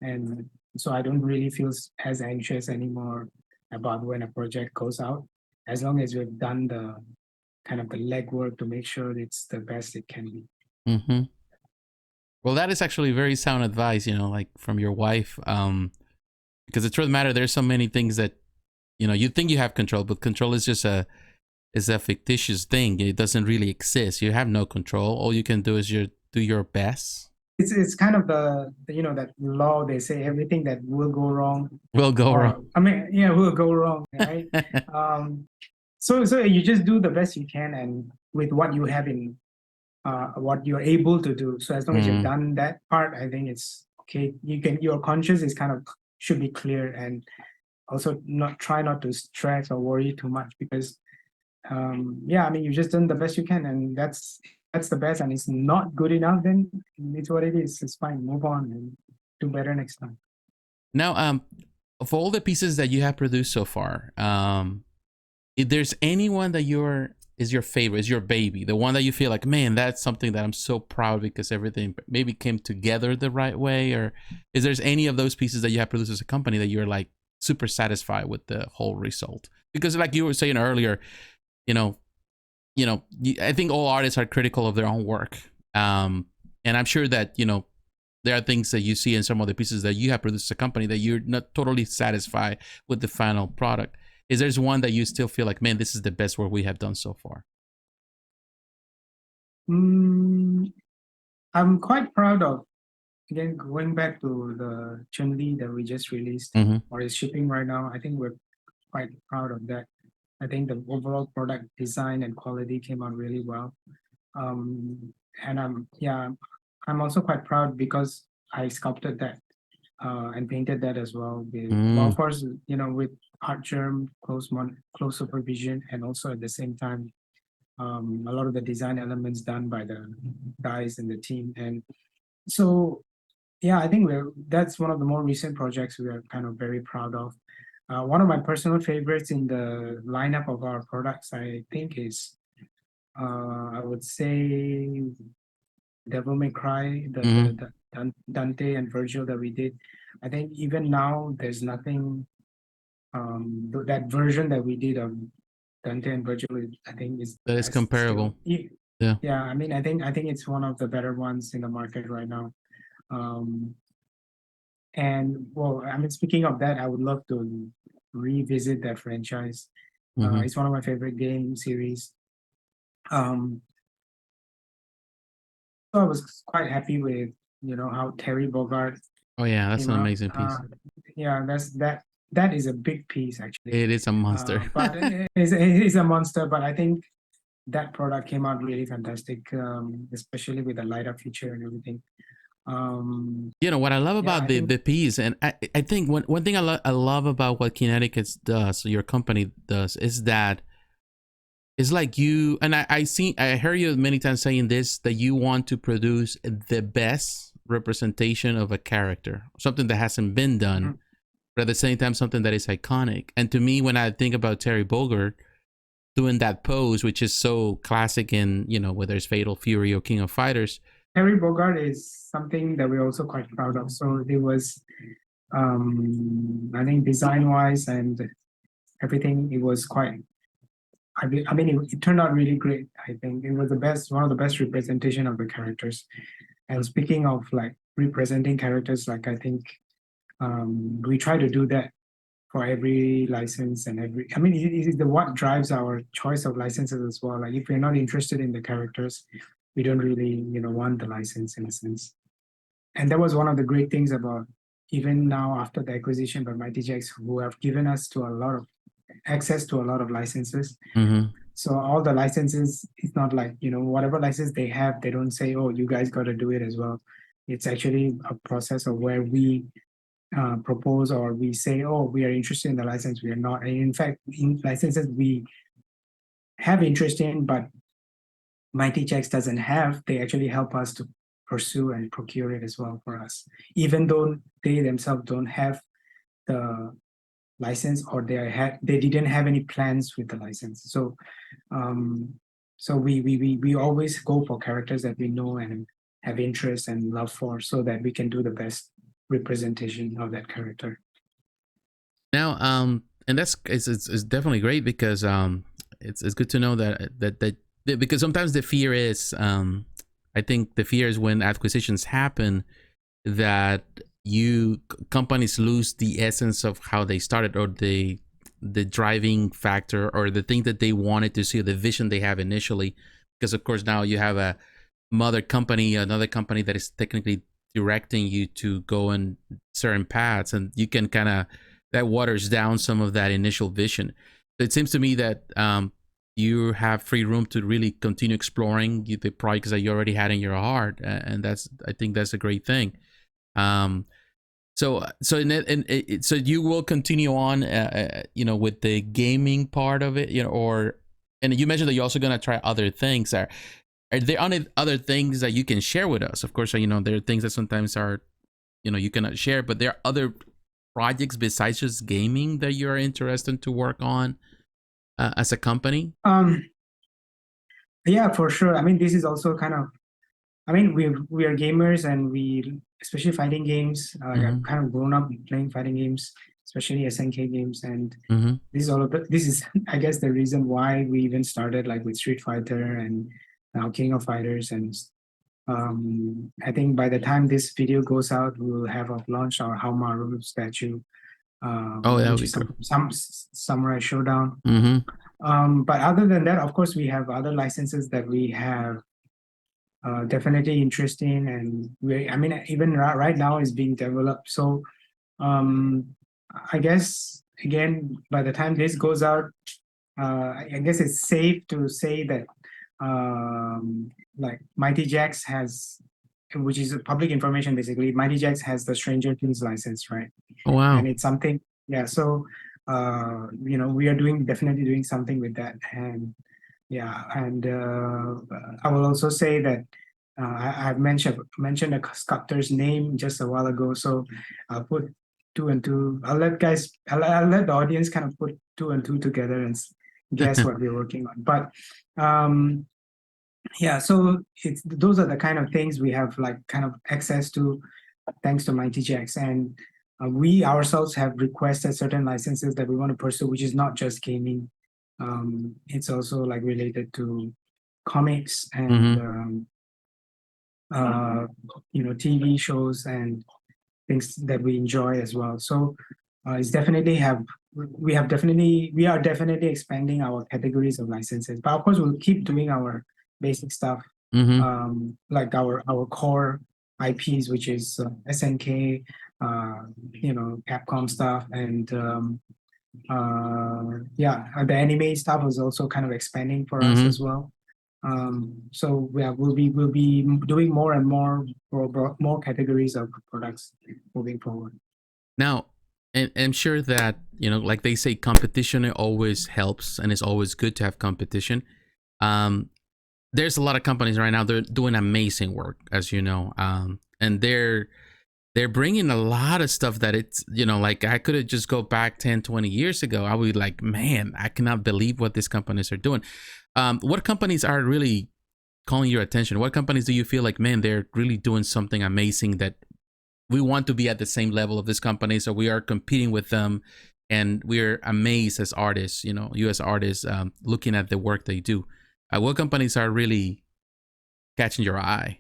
And so I don't really feel as anxious anymore about when a project goes out, as long as we've done the kind of the legwork to make sure it's the best it can be. Well, that is actually very sound advice, like from your wife. Because the truth of the matter, there's so many things that, you think you have control, but control is just a fictitious thing. It doesn't really exist. You have no control. All you can do is do your best. It's kind of the that law, they say everything that will go wrong will go wrong. Will go wrong, right? So you just do the best you can, and with what you have in what you're able to do. So as long as you've done that part, I think it's okay. Your conscience is kind of should be clear, and also try not to stress or worry too much, because you've just done the best you can, and that's the best. And it's not good enough, then it's what it is. It's fine. Move on and do better next time. Now, of all the pieces that you have produced so far, if there's anyone that is your favorite, is your baby, the one that you feel like, man, that's something that I'm so proud because everything maybe came together the right way, or is there's any of those pieces that you have produced as a company that you're like super satisfied with the whole result? Because like you were saying earlier, I think all artists are critical of their own work. And I'm sure that, there are things that you see in some of the pieces that you have produced as a company that you're not totally satisfied with the final product. Is there one that you still feel like, man, this is the best work we have done so far? I'm quite proud of, again, going back to the Chun-Li that we just released or is shipping right now. I think we're quite proud of that. I think the overall product design and quality came out really well. And I'm also quite proud because I sculpted that and painted that as well. Well, of course, with art germ, close supervision, and also at the same time, a lot of the design elements done by the guys in the team. And so, I think that's one of the more recent projects we are kind of very proud of. One of my personal favorites in the lineup of our products, I think, is I would say Devil May Cry, the Dante and Virgil that we did. I think even now there's nothing, that version that we did of Dante and Virgil, I think is That is comparable. Yeah. Yeah, I mean, I think it's one of the better ones in the market right now. And well, I mean, speaking of that, I would love to revisit that franchise. It's one of my favorite game series. So I was quite happy with how Terry Bogard Oh yeah, that's came an out. amazing piece. Yeah, that is a big piece actually. It is a monster. But it is a monster. But I think that product came out really fantastic, especially with the light up feature and everything. What I love about the piece, and I think one thing I love about what Kinetiquettes does, so your company does, is that it's like you, and I heard you many times saying this, that you want to produce the best representation of a character, something that hasn't been done, but at the same time something that is iconic. And to me, when I think about Terry Bogard doing that pose, which is so classic in whether it's Fatal Fury or King of Fighters, Terry Bogard is something that we're also quite proud of. So it was, I think, design wise and everything, it was quite. I mean, it turned out really great. I think it was one of the best representation of the characters. And speaking of like representing characters, like I think we try to do that for every license and every. I mean, it is what drives our choice of licenses as well. Like if we're not interested in the characters, we don't really want the license in a sense. And that was one of the great things about even now after the acquisition by Mighty Jacks, who have given us access to a lot of licenses. So all the licenses, it's not like whatever license they have, they don't say, oh, you guys got to do it as well. It's actually a process of where we propose, or we say, oh, we are interested in the license, we are not. And in fact, in licenses we have interest in, but Mighty Jacks doesn't have, they actually help us to pursue and procure it as well for us, even though they themselves don't have the license, or they didn't have any plans with the license. So we always go for characters that we know and have interest and love for, so that we can do the best representation of that character. Now and it's definitely great, because it's good to know that because sometimes the fear is I think the fear is when acquisitions happen, that companies lose the essence of how they started, or the driving factor, or the thing that they wanted to see, or the vision they have initially. Because of course now you have a mother company, another company that is technically directing you to go in certain paths, and you can that waters down some of that initial vision. It seems to me that you have free room to really continue exploring the projects that you already had in your heart, and I think that's a great thing. So you will continue on, with the gaming part of it, and you mentioned that you're also gonna try other things. Are there other things that you can share with us? Of course, there are things that sometimes are, you cannot share, but there are other projects besides just gaming that you are interested to work on as a company. Yeah, for sure. I mean, this is also kind of. I mean, we are gamers, and we, especially fighting games. I've kind of grown up playing fighting games, especially SNK games, and this is I guess the reason why we even started like with Street Fighter and now King of Fighters. And I think by the time this video goes out, we will have launched our Haomaru statue, which is some Samurai Showdown. But other than that, of course, we have other licenses that we have. Definitely interesting, and even right now is being developed. So I guess again, by the time this goes out, I guess it's safe to say that like Mighty Jacks has, which is public information basically, Mighty Jacks has the Stranger Things license, right? Oh wow. And it's something, yeah. So we are definitely doing something with that. And yeah, and I will also say that I've mentioned a sculptor's name just a while ago, so I'll put two and two. I'll let the audience kind of put two and two together and guess what we're working on. But yeah, so those are the kind of things we have like kind of access to, thanks to Mighty Jacks. And we ourselves have requested certain licenses that we want to pursue, which is not just gaming. It's also like related to comics and Mm-hmm. TV shows and things that we enjoy as well. So it's definitely have we have definitely we are definitely expanding our categories of licenses. But of course, we'll keep doing our basic stuff, Mm-hmm. like our core IPs, which is SNK, Capcom stuff, and the anime stuff is also kind of expanding for us Mm-hmm. as well. So we'll be doing more and more categories of products moving forward. Now, and I'm sure that, like they say, competition always helps, and it's always good to have competition. Um, there's a lot of companies right now, they're doing amazing work, as you know, and they're bringing a lot of stuff that it's, like I could have just go back 10, 20 years ago. I would be like, man, I cannot believe what these companies are doing. What companies are really calling your attention? What companies do you feel like, man, they're really doing something amazing that we want to be at the same level of this company, so we are competing with them, and we're amazed as artists, US artists, looking at the work they do? What companies are really catching your eye?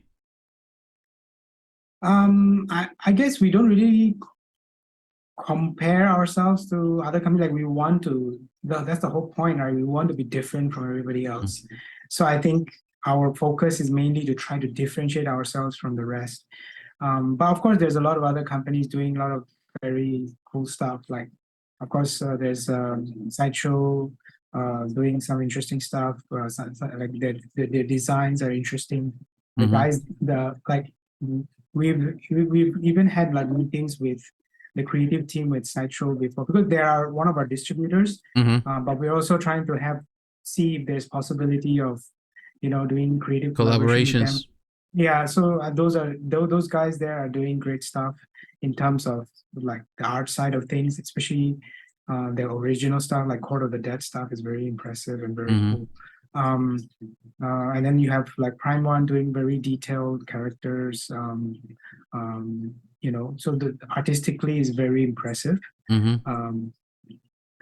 I guess we don't really compare ourselves to other companies. Like we want to, that's the whole point, right? We want to be different from everybody else. So I think our focus is mainly to try to differentiate ourselves from the rest. But of course, there's a lot of other companies doing a lot of very cool stuff. Like, of course, there's Sideshow doing some interesting stuff. Like the designs are interesting. The Mm-hmm. guys, we've even had like meetings with the creative team with Sideshow before, because they are one of our distributors. Mm-hmm. But we're also trying to see if there's possibility of doing creative collaboration with them. Collaborations. Yeah, so those guys there are doing great stuff in terms of like the art side of things, especially their original stuff, like Court of the Dead stuff is very impressive and very Mm-hmm. cool. Um, and then you have like Prime One doing very detailed characters. So the artistically is very impressive. Mm-hmm.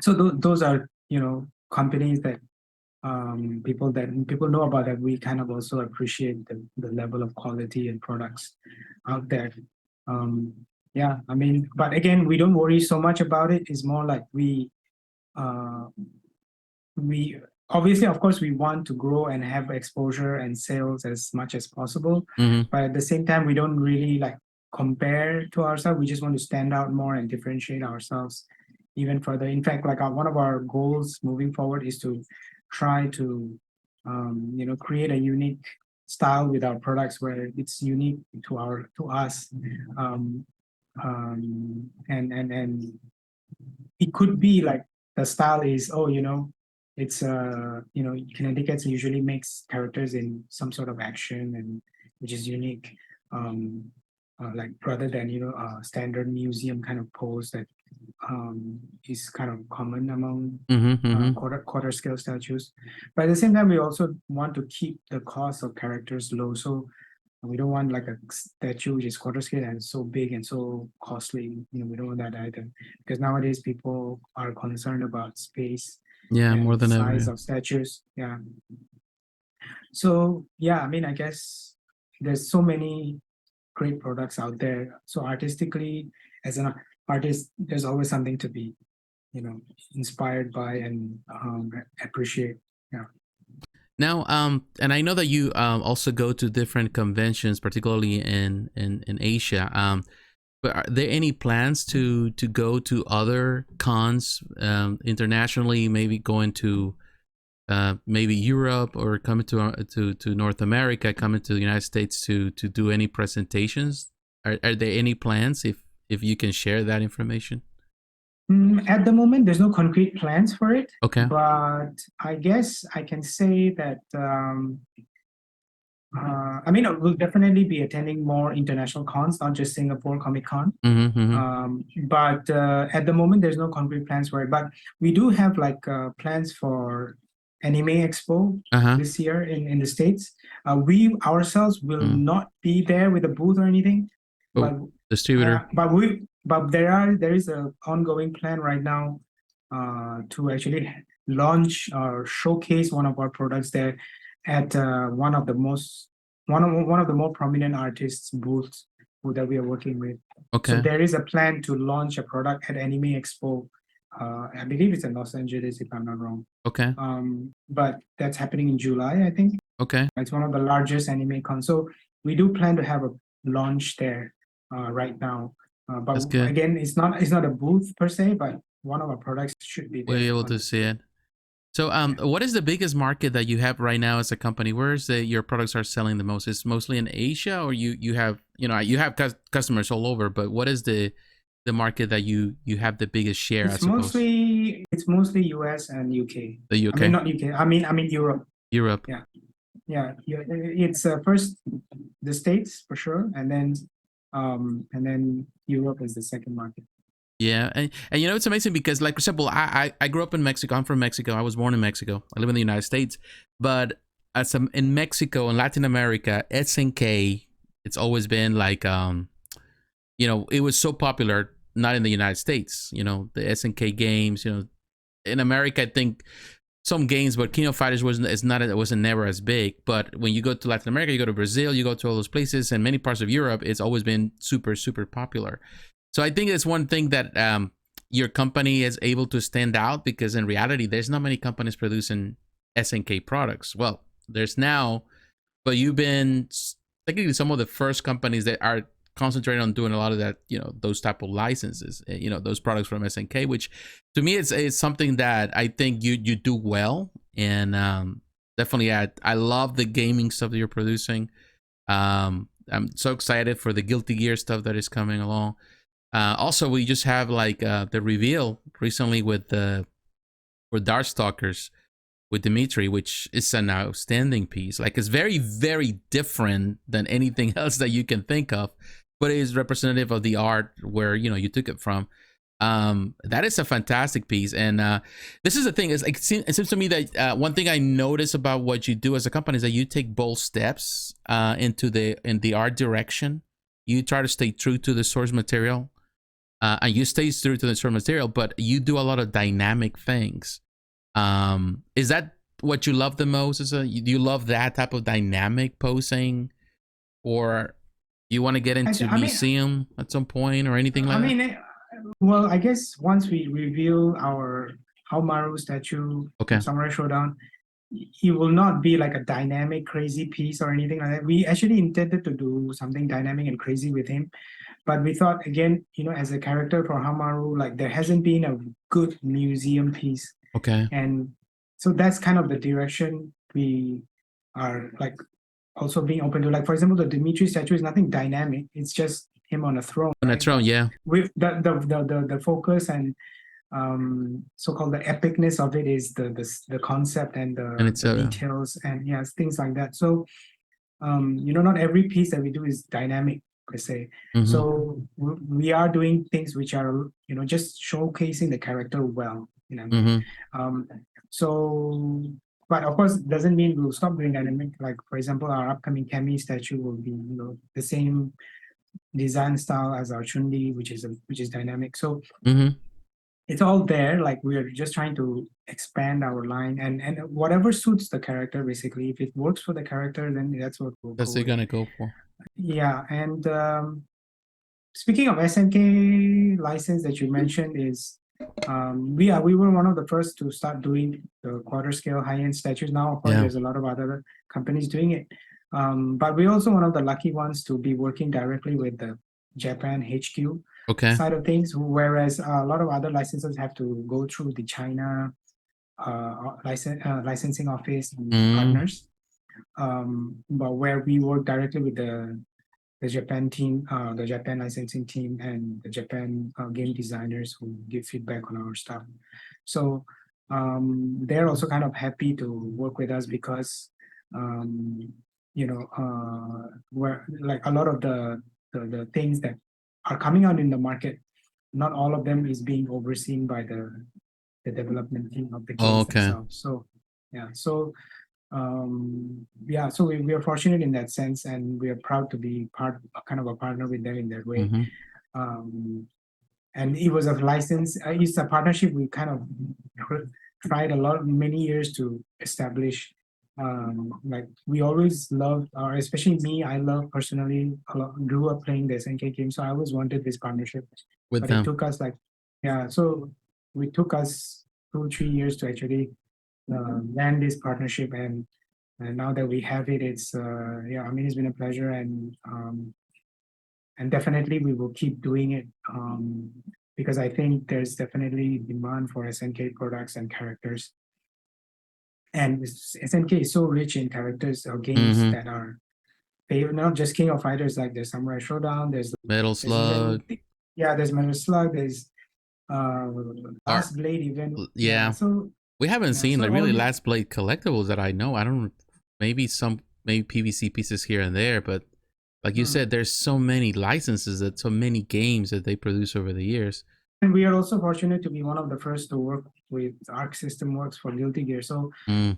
So those are companies that people know about, that we kind of also appreciate the level of quality and products out there. Yeah, I mean, but again, we don't worry so much about it. It's more like uh, we obviously, of course, we want to grow and have exposure and sales as much as possible, Mm-hmm. but at the same time, we don't really like compare to ourselves. We just want to stand out more and differentiate ourselves even further. In fact, like one of our goals moving forward is to try to create a unique style with our products where it's unique to us. And it could be like the style is, it's Kinetiquettes usually makes characters in some sort of action, and which is unique, like rather than standard museum kind of pose that is kind of common among Mm-hmm. Mm-hmm. quarter scale statues. But at the same time, we also want to keep the cost of characters low, so we don't want like a statue which is quarter scale and so big and so costly. We don't want that either, because nowadays people are concerned about space Yeah, more and than ever. size Yeah. of statues. Yeah. So yeah, I mean, I guess there's so many great products out there. So artistically, as an artist, there's always something to be, inspired by and appreciate. Yeah. Now, and I know that you also go to different conventions, particularly in Asia. But are there any plans to go to other cons internationally? Maybe going to maybe Europe, or coming to North America, coming to the United States to do any presentations? Are there any plans? If you can share that information. At the moment, there's no concrete plans for it, Okay. but I guess I can say that I mean, we'll definitely be attending more international cons, not just Singapore Comic Con. Mm-hmm. Mm-hmm. But at the moment, there's no concrete plans for it. But we do have like plans for Anime Expo Uh-huh. this year in the States. We ourselves will not be there with a booth or anything, but Distributor. but there is a ongoing plan right now to actually launch or showcase one of our products there at one of the more prominent artists booths that we are working with. So Okay. there is a plan to launch a product at Anime Expo. I believe it's in Los Angeles, if I'm not wrong. Okay. But that's happening in July, I think. Okay. It's one of the largest anime cons. So we do plan to have a launch there right now. But That's good. again, it's not a booth per se, but one of our products should be there. We're able to see it. So, what is the biggest market that you have right now as a company? Where is your products are selling the most? Is mostly in Asia, or you have customers all over? But what is the market that you have the biggest share? It's mostly US and UK. The UK. I mean, not UK. I mean Europe. Europe. Yeah. It's first the States for sure, and then Europe is the second market. Yeah, and it's amazing because, like, for example, I grew up in Mexico. I'm from Mexico. I was born in Mexico. I live in the United States, but in Mexico and Latin America, SNK, it's always been like it was so popular. Not in the United States, the SNK games. In America, I think some games, but King of Fighters wasn't never as big. But when you go to Latin America, you go to Brazil, you go to all those places, and many parts of Europe, it's always been super, super popular. So I think it's one thing that your company is able to stand out, because in reality, there's not many companies producing SNK products. Well, there's now, but you've been technically some of the first companies that are concentrating on doing a lot of that, those type of licenses, those products from SNK, which to me it's something that I think you do well. And definitely I love the gaming stuff that you're producing. I'm so excited for the Guilty Gear stuff that is coming along. Also, we just have like the reveal recently with Darkstalkers with Dimitri, which is an outstanding piece. Like, it's very, very different than anything else that you can think of, but it is representative of the art where you took it from. That is a fantastic piece. And this is the thing, is like, it seems to me that one thing I notice about what you do as a company is that you take bold steps in the art direction. You try to stay true to the source material, and you stay true to the source material, but you do a lot of dynamic things. Is that what you love the most? Do you love that type of dynamic posing, or you want to get into museum at some point or anything like that? Well, I guess once we reveal our Haomaru statue, Samurai Showdown, it will not be like a dynamic, crazy piece or anything like that. We actually intended to do something dynamic and crazy with him, but we thought, again, as a character for Haomaru, like, there hasn't been a good museum piece. Okay. And so that's kind of the direction we are, like, also being open to. Like, for example, the Dimitri statue is nothing dynamic. It's just him on a throne. On a throne, yeah. With the focus and so-called the epicness of it is the concept and the details and things like that. So not every piece that we do is dynamic per se. Mm-hmm. So we are doing things which are just showcasing the character well. Mm-hmm. So, but of course, doesn't mean we'll stop doing dynamic. Like, for example, our upcoming Kami statue will be the same design style as our Chun-Li, which is dynamic. So it's all there. Like, we are just trying to expand our line and whatever suits the character, basically. If it works for the character, then that's what they're gonna go for. Yeah. And speaking of SNK license that you mentioned, is we were one of the first to start doing the quarter scale high-end statues. Now, of course, there's a lot of other companies doing it. But we're also one of the lucky ones to be working directly with the Japan HQ side of things, whereas a lot of other licenses have to go through the China licensing office and partners. But where we work directly with the Japan team, the Japan licensing team, and the Japan game designers who give feedback on our stuff. So they're also kind of happy to work with us because where, like, a lot of the things that are coming out in the market, not all of them is being overseen by the development team of the games themselves. So so we are fortunate in that sense, and we are proud to be kind of a partner with them in that way. And it was a license, it's a partnership we kind of tried many years to establish. Like we always loved, or especially me, I love personally grew up playing the SNK game, so I always wanted this partnership, with but it them. took us so it took us 2-3 years to actually land this partnership, and now that we have it, it's I mean, it's been a pleasure, and definitely we will keep doing it, because I think there's definitely demand for SNK products and characters. And SNK is so rich in characters or games that are not just King of Fighters, like there's Samurai Showdown, there's Metal Slug. There's Metal Slug, there's Last Blade even. Yeah. So we haven't seen like really Last Blade collectibles that I know. I don't, maybe PVC pieces here and there, but like you said, there's so many licenses, that so many games that they produce over the years. And we are also fortunate to be one of the first to work with Arc System Works for Guilty Gear. So, and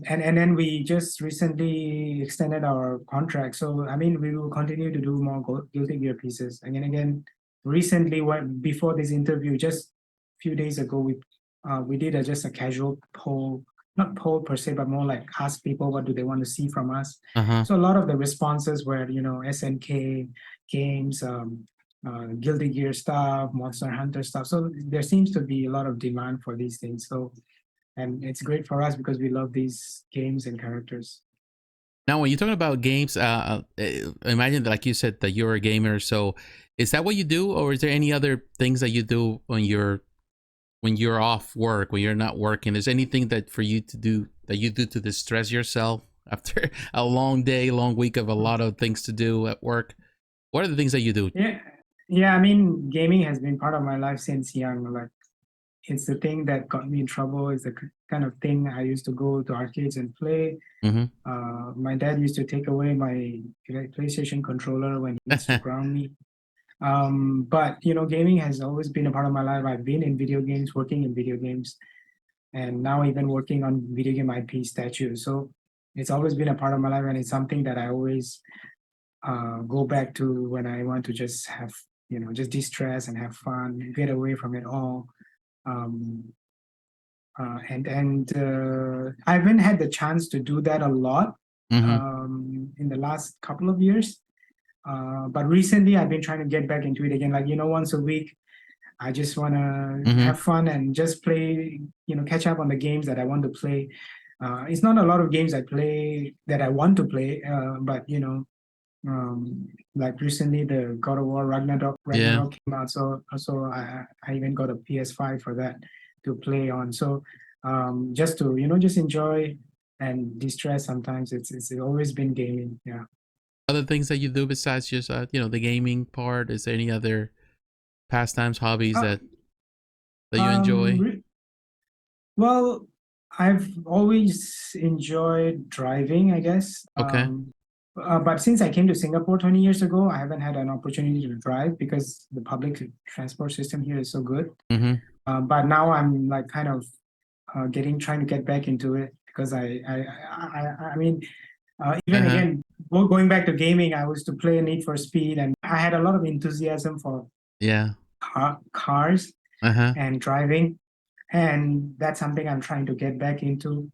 then we just recently extended our contract. So, I mean, we will continue to do more Guilty Gear pieces. Again, recently, before this interview, just a few days ago, we did just a casual poll, not poll per se, but more like ask people what do they want to see from us. So a lot of the responses were, SNK games, Guilty Gear stuff, Monster Hunter stuff. So there seems to be a lot of demand for these things. So, and it's great for us because we love these games and characters. Now, when you're talking about games, imagine that, like you said, that you're a gamer. So is that what you do, or is there any other things that you do when you're off work, when you're not working? Is anything that you do to distress yourself after a long day, long week of a lot of things to do at work? What are the things that you do? Yeah. I mean, gaming has been part of my life since young. Like, it's the thing that got me in trouble. It's the kind of thing I used to go to arcades and play. My dad used to take away my PlayStation controller when he used to ground me. But gaming has always been a part of my life. I've been in video games, working in video games, and now even working on video game IP statues. So it's always been a part of my life, and it's something that I always go back to when I want to just have, just de-stress and have fun, get away from it all. I haven't had the chance to do that a lot in the last couple of years. But recently I've been trying to get back into it again. Like, once a week, I just want to have fun and just play, catch up on the games that I want to play. It's not a lot of games I play that I want to play, but, like recently the God of War Ragnarok came out. So I even got a PS5 for that to play on. So just to, just enjoy and de-stress sometimes. It's always been gaming. Yeah. Other things that you do besides just the gaming part? Is there any other pastimes, hobbies that you enjoy? Well, I've always enjoyed driving, I guess. Okay. But since I came to Singapore 20 years ago, I haven't had an opportunity to drive because the public transport system here is so good. But now I'm like kind of trying to get back into it, because I mean, even again, going back to gaming, I was to play Need for Speed, and I had a lot of enthusiasm for cars and driving, and that's something I'm trying to get back into.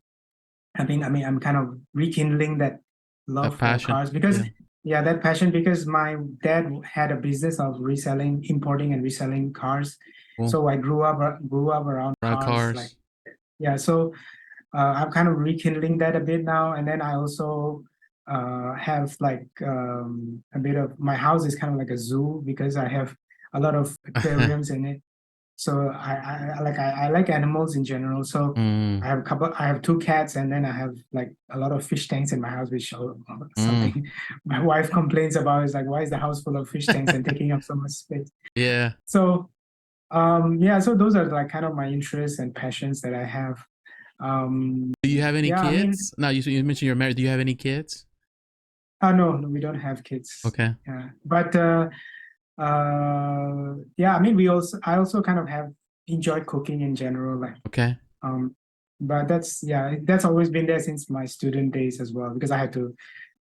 I mean, I'm kind of rekindling that love for cars, because that passion, because my dad had a business of importing and reselling cars. So I grew up around cars. Like, so I'm kind of rekindling that a bit now. And then I also have like a bit of, my house is kind of like a zoo, because I have a lot of aquariums in it. So I like animals in general. So I have 2 cats, and then I have like a lot of fish tanks in my house, which something my wife complains about. Is like, why is the house full of fish tanks and taking up so much space? Yeah. So so those are like kind of my interests and passions that I have. Do you have any kids? No, you mentioned you're married. Do you have any kids? No, we don't have kids. Okay. Yeah, but I mean, I also kind of have enjoyed cooking in general, like but that's always been there since my student days as well, because I had to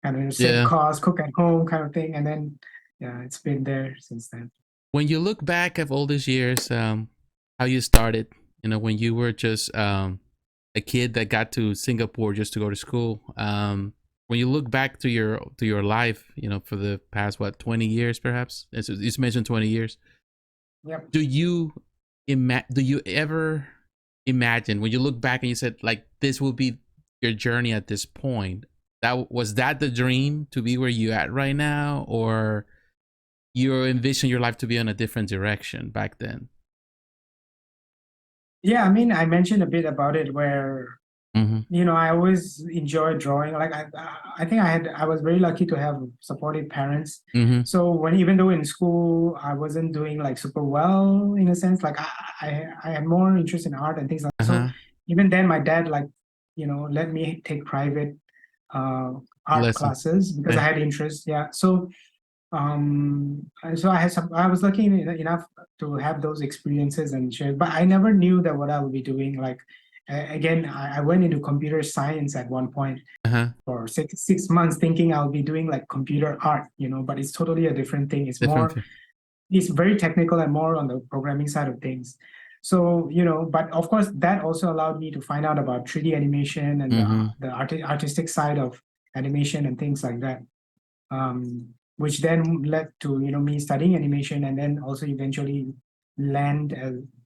kind of save costs, cook at home kind of thing, and then it's been there since then. When you look back of all these years, how you started when you were just a kid that got to Singapore just to go to school. When you look back to your life, for the past 20 years, perhaps you mentioned 20 years. Yep. Do you ever imagine when you look back and you said like this will be your journey at this point? That the dream to be where you at right now, or you envision your life to be in a different direction back then? Yeah, I mean, I mentioned a bit about it where I always enjoyed drawing. Like I think I was very lucky to have supportive parents. So even though in school I wasn't doing like super well in a sense, like I had more interest in art and things like that. So even then my dad let me take private art Lessons. classes because I had interest. Yeah. So and so I was lucky enough to have those experiences and share, but I never knew that what I would be doing. Like again, I went into computer science at one point for six months thinking I'll be doing like computer art, but it's totally a different thing. It's very technical and more on the programming side of things. So, but of course that also allowed me to find out about 3D animation and the artistic side of animation and things like that. Which then led to me studying animation and then also eventually land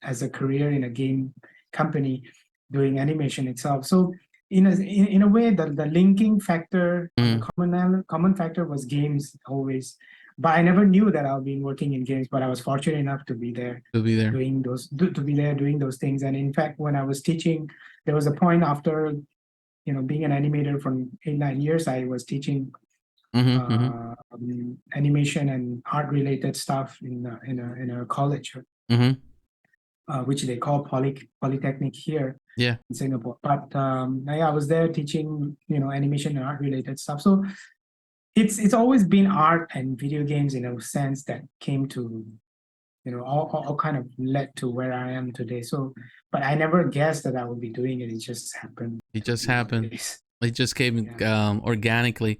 as a career in a game company doing animation itself. So in a way, the linking factor, the common factor was games always. But I never knew that I'll be working in games. But I was fortunate enough to be there, doing those things. And in fact, when I was teaching, there was a point after being an animator for 8-9 years, I was teaching animation and art related stuff in a college, which they call Polytechnic here in Singapore. But I was there teaching animation and art related stuff. So it's always been art and video games in a sense that came to all kind of led to where I am today. So, but I never guessed that I would be doing it. It just happened. It just came organically.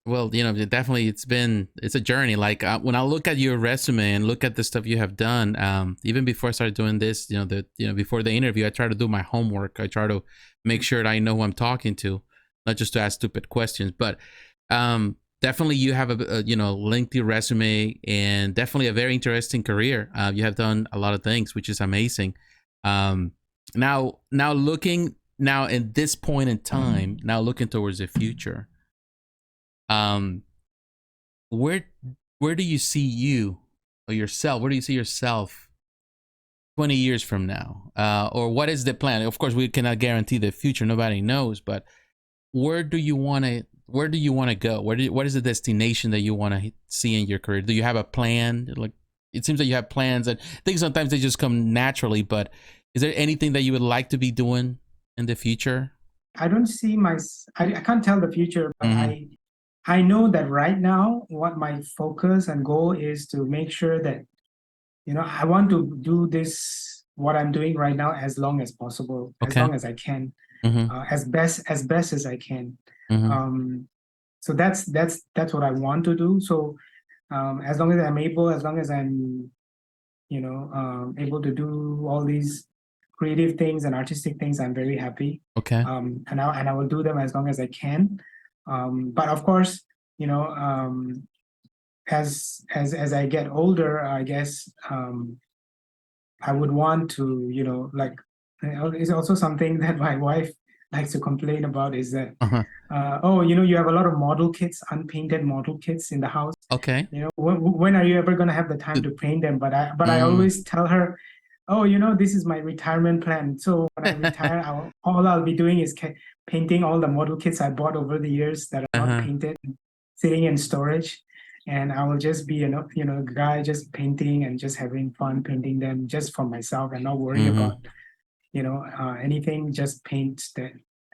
Well, definitely it's a journey. Like when I look at your resume and look at the stuff you have done, even before I started doing this, before the interview, I try to do my homework. I try to make sure that I know who I'm talking to, not just to ask stupid questions, but definitely you have a lengthy resume and definitely a very interesting career. You have done a lot of things, which is amazing. Now looking at this point in time, now looking towards the future, where do you see you or yourself? Where do you see yourself 20 years from now? Or what is the plan? Of course, we cannot guarantee the future. Nobody knows, but where do you want to go? What is the destination that you want to see in your career? Do you have a plan? Like, it seems that you have plans, and I think sometimes they just come naturally, but is there anything that you would like to be doing in the future? I don't see I can't tell the future, but I know that right now what my focus and goal is to make sure that I want to do what I'm doing right now as long as possible, as long as I can, as best as I can. So that's what I want to do. So as long as I'm able, as long as I'm able to do all these creative things and artistic things, I'm very happy. And I will do them as long as I can. But of course, as I get older, I guess I would want to, like, it's also something that my wife likes to complain about is that, you have a lot of model kits, unpainted model kits in the house. When are you ever going to have the time to paint them? But I always tell her, this is my retirement plan. So when I retire, all I'll be doing is painting all the model kits I bought over the years that are not painted, sitting in storage. And I will just be, a guy just painting and just having fun painting them just for myself and not worry about, anything. Just paint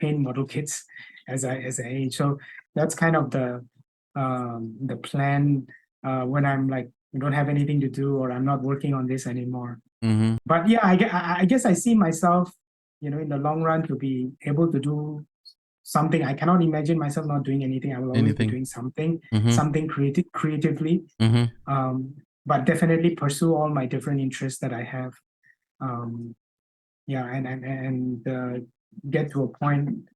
model kits as I age. So that's kind of the plan when I'm like, don't have anything to do or I'm not working on this anymore. But yeah, I guess I see myself, in the long run to be able to do something. I cannot imagine myself not doing anything. I will always be doing something, something creatively. But definitely pursue all my different interests that I have. um, yeah, get to a point,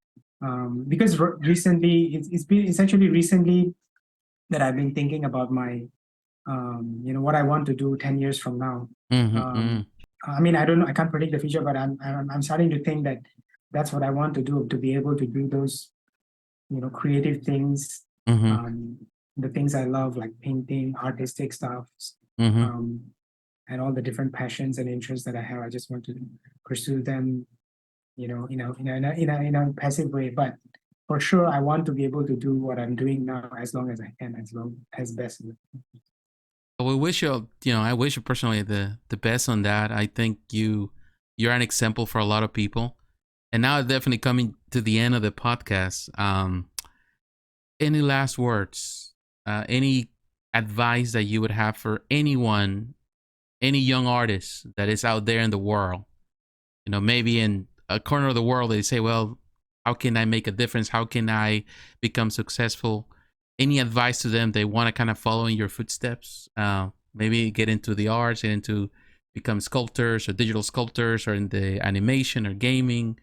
because recently it's actually recently that I've been thinking about my what I want to do 10 years from now. Mm-hmm. I mean, I don't know, I can't predict the future, but I'm starting to think that that's what I want to do, to be able to do those, creative things, Mm-hmm. the things I love, like painting, artistic stuff, Mm-hmm. um, and all the different passions and interests that I have. I just want to pursue them, in a passive way. But for sure, I want to be able to do what I'm doing now as long as I can, as long as best. We wish you, I wish you personally the best on that. I think you're an example for a lot of people. And now definitely coming to the end of the podcast. Any last words? Any advice that you would have for anyone, any young artist that is out there in the world? Maybe in a corner of the world, they say, well, how can I make a difference? How can I become successful? Any advice to them? They want to kind of follow in your footsteps, maybe get into the arts, get into become sculptors or digital sculptors, or in the animation or gaming,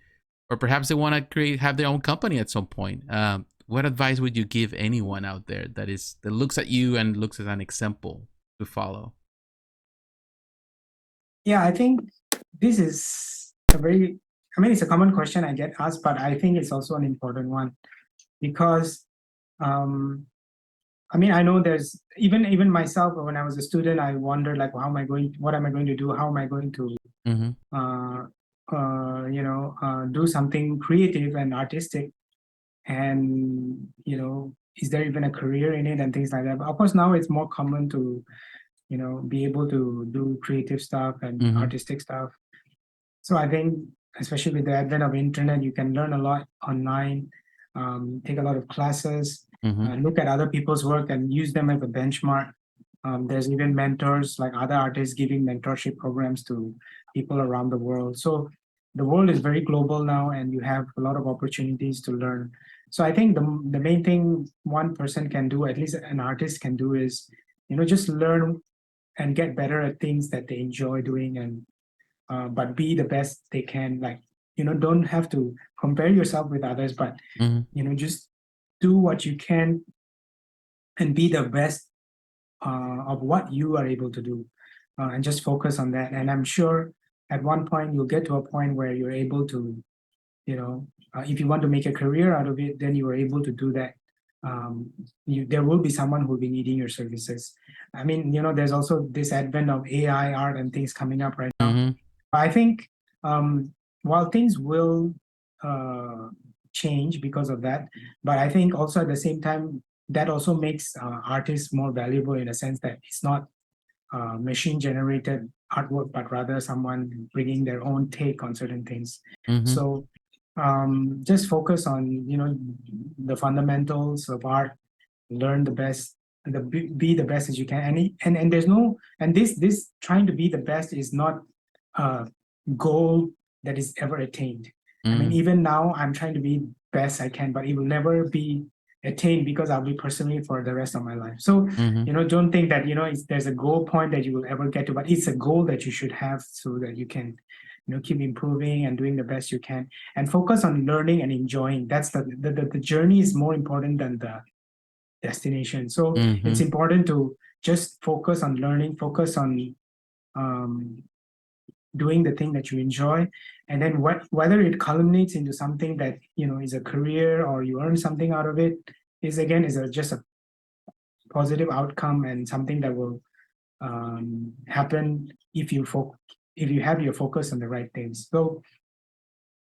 or perhaps they want to have their own company at some point. What advice would you give anyone out there that looks at you and looks as an example to follow? Yeah, I think this is it's a common question I get asked, but I think it's also an important one, because I know there's even myself, when I was a student, I wondered, like, what am I going to do? How am I going to Mm-hmm. do something creative and artistic? And, is there even a career in it and things like that? But of course, now it's more common to, be able to do creative stuff and Mm-hmm. artistic stuff. So I think, especially with the advent of internet, you can learn a lot online, take a lot of classes, Mm-hmm. look at other people's work and use them as a benchmark. There's even mentors, like other artists, giving mentorship programs to people around the world. So the world is very global now, and you have a lot of opportunities to learn. So I think the main thing one person can do, at least an artist can do, is, just learn and get better at things that they enjoy doing, and but be the best they can. Like, don't have to compare yourself with others, but Mm-hmm. just do what you can and be the best of what you are able to do, and just focus on that. And I'm sure at one point you'll get to a point where you're able to, if you want to make a career out of it, then you are able to do that. There will be someone who will be needing your services. I mean, there's also this advent of AI art and things coming up right now. Mm-hmm. I think, while things will uh, change because of that, but I think also at the same time, that also makes artists more valuable, in a sense that it's not machine generated artwork, but rather someone bringing their own take on certain things. Mm-hmm. So just focus on, the fundamentals of art, learn the best, be the best as you can. And there's no, and this trying to be the best is not a goal that is ever attained. I mean, even now I'm trying to be best I can, but it will never be attained, because I'll be pursuing it for the rest of my life. So, Mm-hmm. don't think that, there's a goal point that you will ever get to, but it's a goal that you should have, so that you can, keep improving and doing the best you can, and focus on learning and enjoying. That's the journey is more important than the destination. So Mm-hmm. it's important to just focus on learning, focus on doing the thing that you enjoy, and then whether it culminates into something that is a career, or you earn something out of it, is just a positive outcome, and something that will happen if you have your focus on the right things. So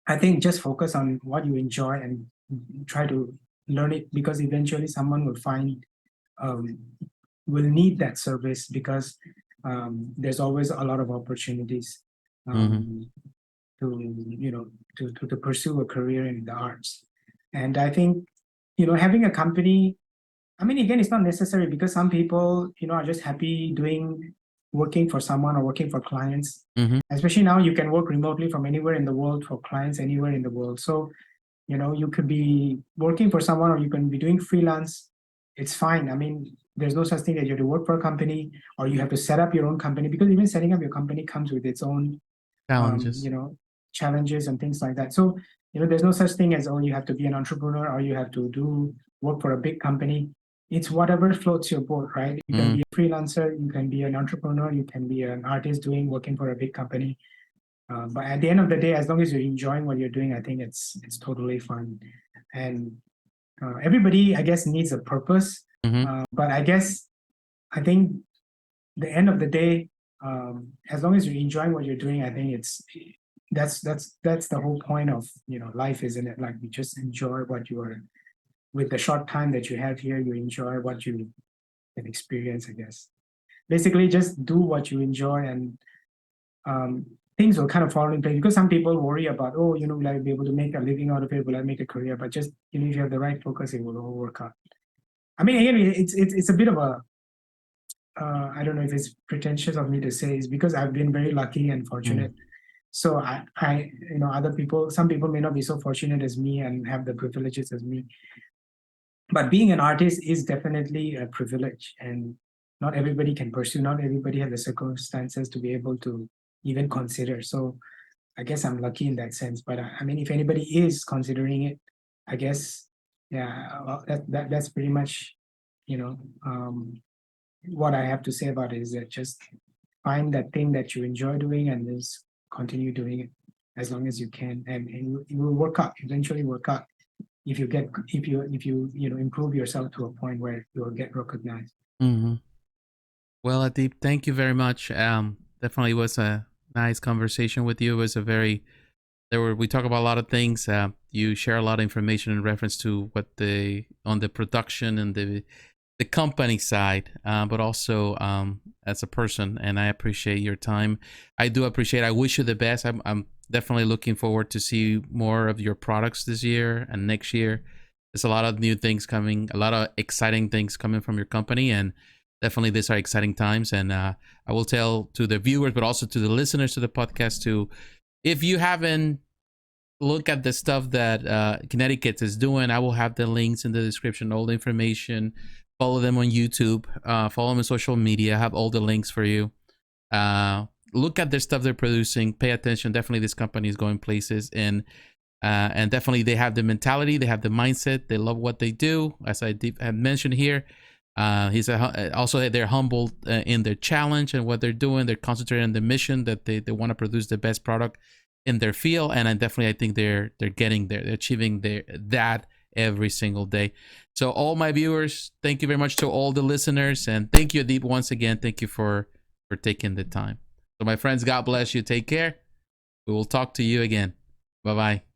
I think just focus on what you enjoy and try to learn it, because eventually someone um, will need that service, because there's always a lot of opportunities Mm-hmm. to to pursue a career in the arts. And I think having a company, I mean, again, it's not necessary, because some people are just happy working for someone or working for clients. Mm-hmm. Especially now, you can work remotely from anywhere in the world for clients anywhere in the world. So you could be working for someone, or you can be doing freelance. It's fine. I mean, there's no such thing that you have to work for a company, or you have to set up your own company, because even setting up your company comes with its own Challenges. Challenges and things like that. So, there's no such thing as, oh, you have to be an entrepreneur or you have to work for a big company. It's whatever floats your boat, right? You can be a freelancer, you can be an entrepreneur, you can be an artist working for a big company. But at the end of the day, as long as you're enjoying what you're doing, I think it's totally fun. And everybody, I guess, needs a purpose. But I think the end of the day, as long as you're enjoying what you're doing, I think that's the whole point of life, isn't it? Like, you just enjoy what you are, with the short time that you have here, you enjoy what you can experience, I guess. Basically, just do what you enjoy, and things will kind of fall in place. Because some people worry about, oh, will I be able to make a living out of it? Will I make a career? But just, if you have the right focus, it will all work out. I mean, again, it's a bit of a, I don't know if it's pretentious of me to say, is because I've been very lucky and fortunate. So I other people, some people may not be so fortunate as me and have the privileges as me. But being an artist is definitely a privilege, and not everybody can pursue. Not everybody has the circumstances to be able to even consider. So I guess I'm lucky in that sense. But I mean, if anybody is considering it, I guess, well, that's pretty much, what I have to say about it, is that just find that thing that you enjoy doing and just continue doing it as long as you can, and it will work out, eventually work out, if you improve yourself to a point where you'll get recognized. Well, Adeeb, thank you very much. Definitely was a nice conversation with you. It was we talk about a lot of things. You share a lot of information in reference to on the production and the company side, but also as a person, and I appreciate your time. I wish you the best. I'm definitely looking forward to see more of your products this year and next year. There's a lot of new things coming, a lot of exciting things coming from your company, and definitely these are exciting times. And I will tell to the viewers, but also to the listeners to the podcast, too, if you haven't looked at the stuff that Kinetiquettes is doing, I will have the links in the description, all the information. Follow them on YouTube, follow them on social media. I have all the links for you. Look at their stuff they're producing. Pay attention. Definitely, this company is going places, and definitely they have the mentality, they have the mindset, they love what they do. As I have mentioned here, also they're humbled in their challenge and what they're doing. They're concentrated on the mission that they want to produce the best product in their field, and I think they're getting there. They're achieving that every single day. So all my viewers, thank you very much to all the listeners, and thank you, Adeeb, once again. Thank you for taking the time. So my friends, God bless you. Take care. We will talk to you again. Bye-bye.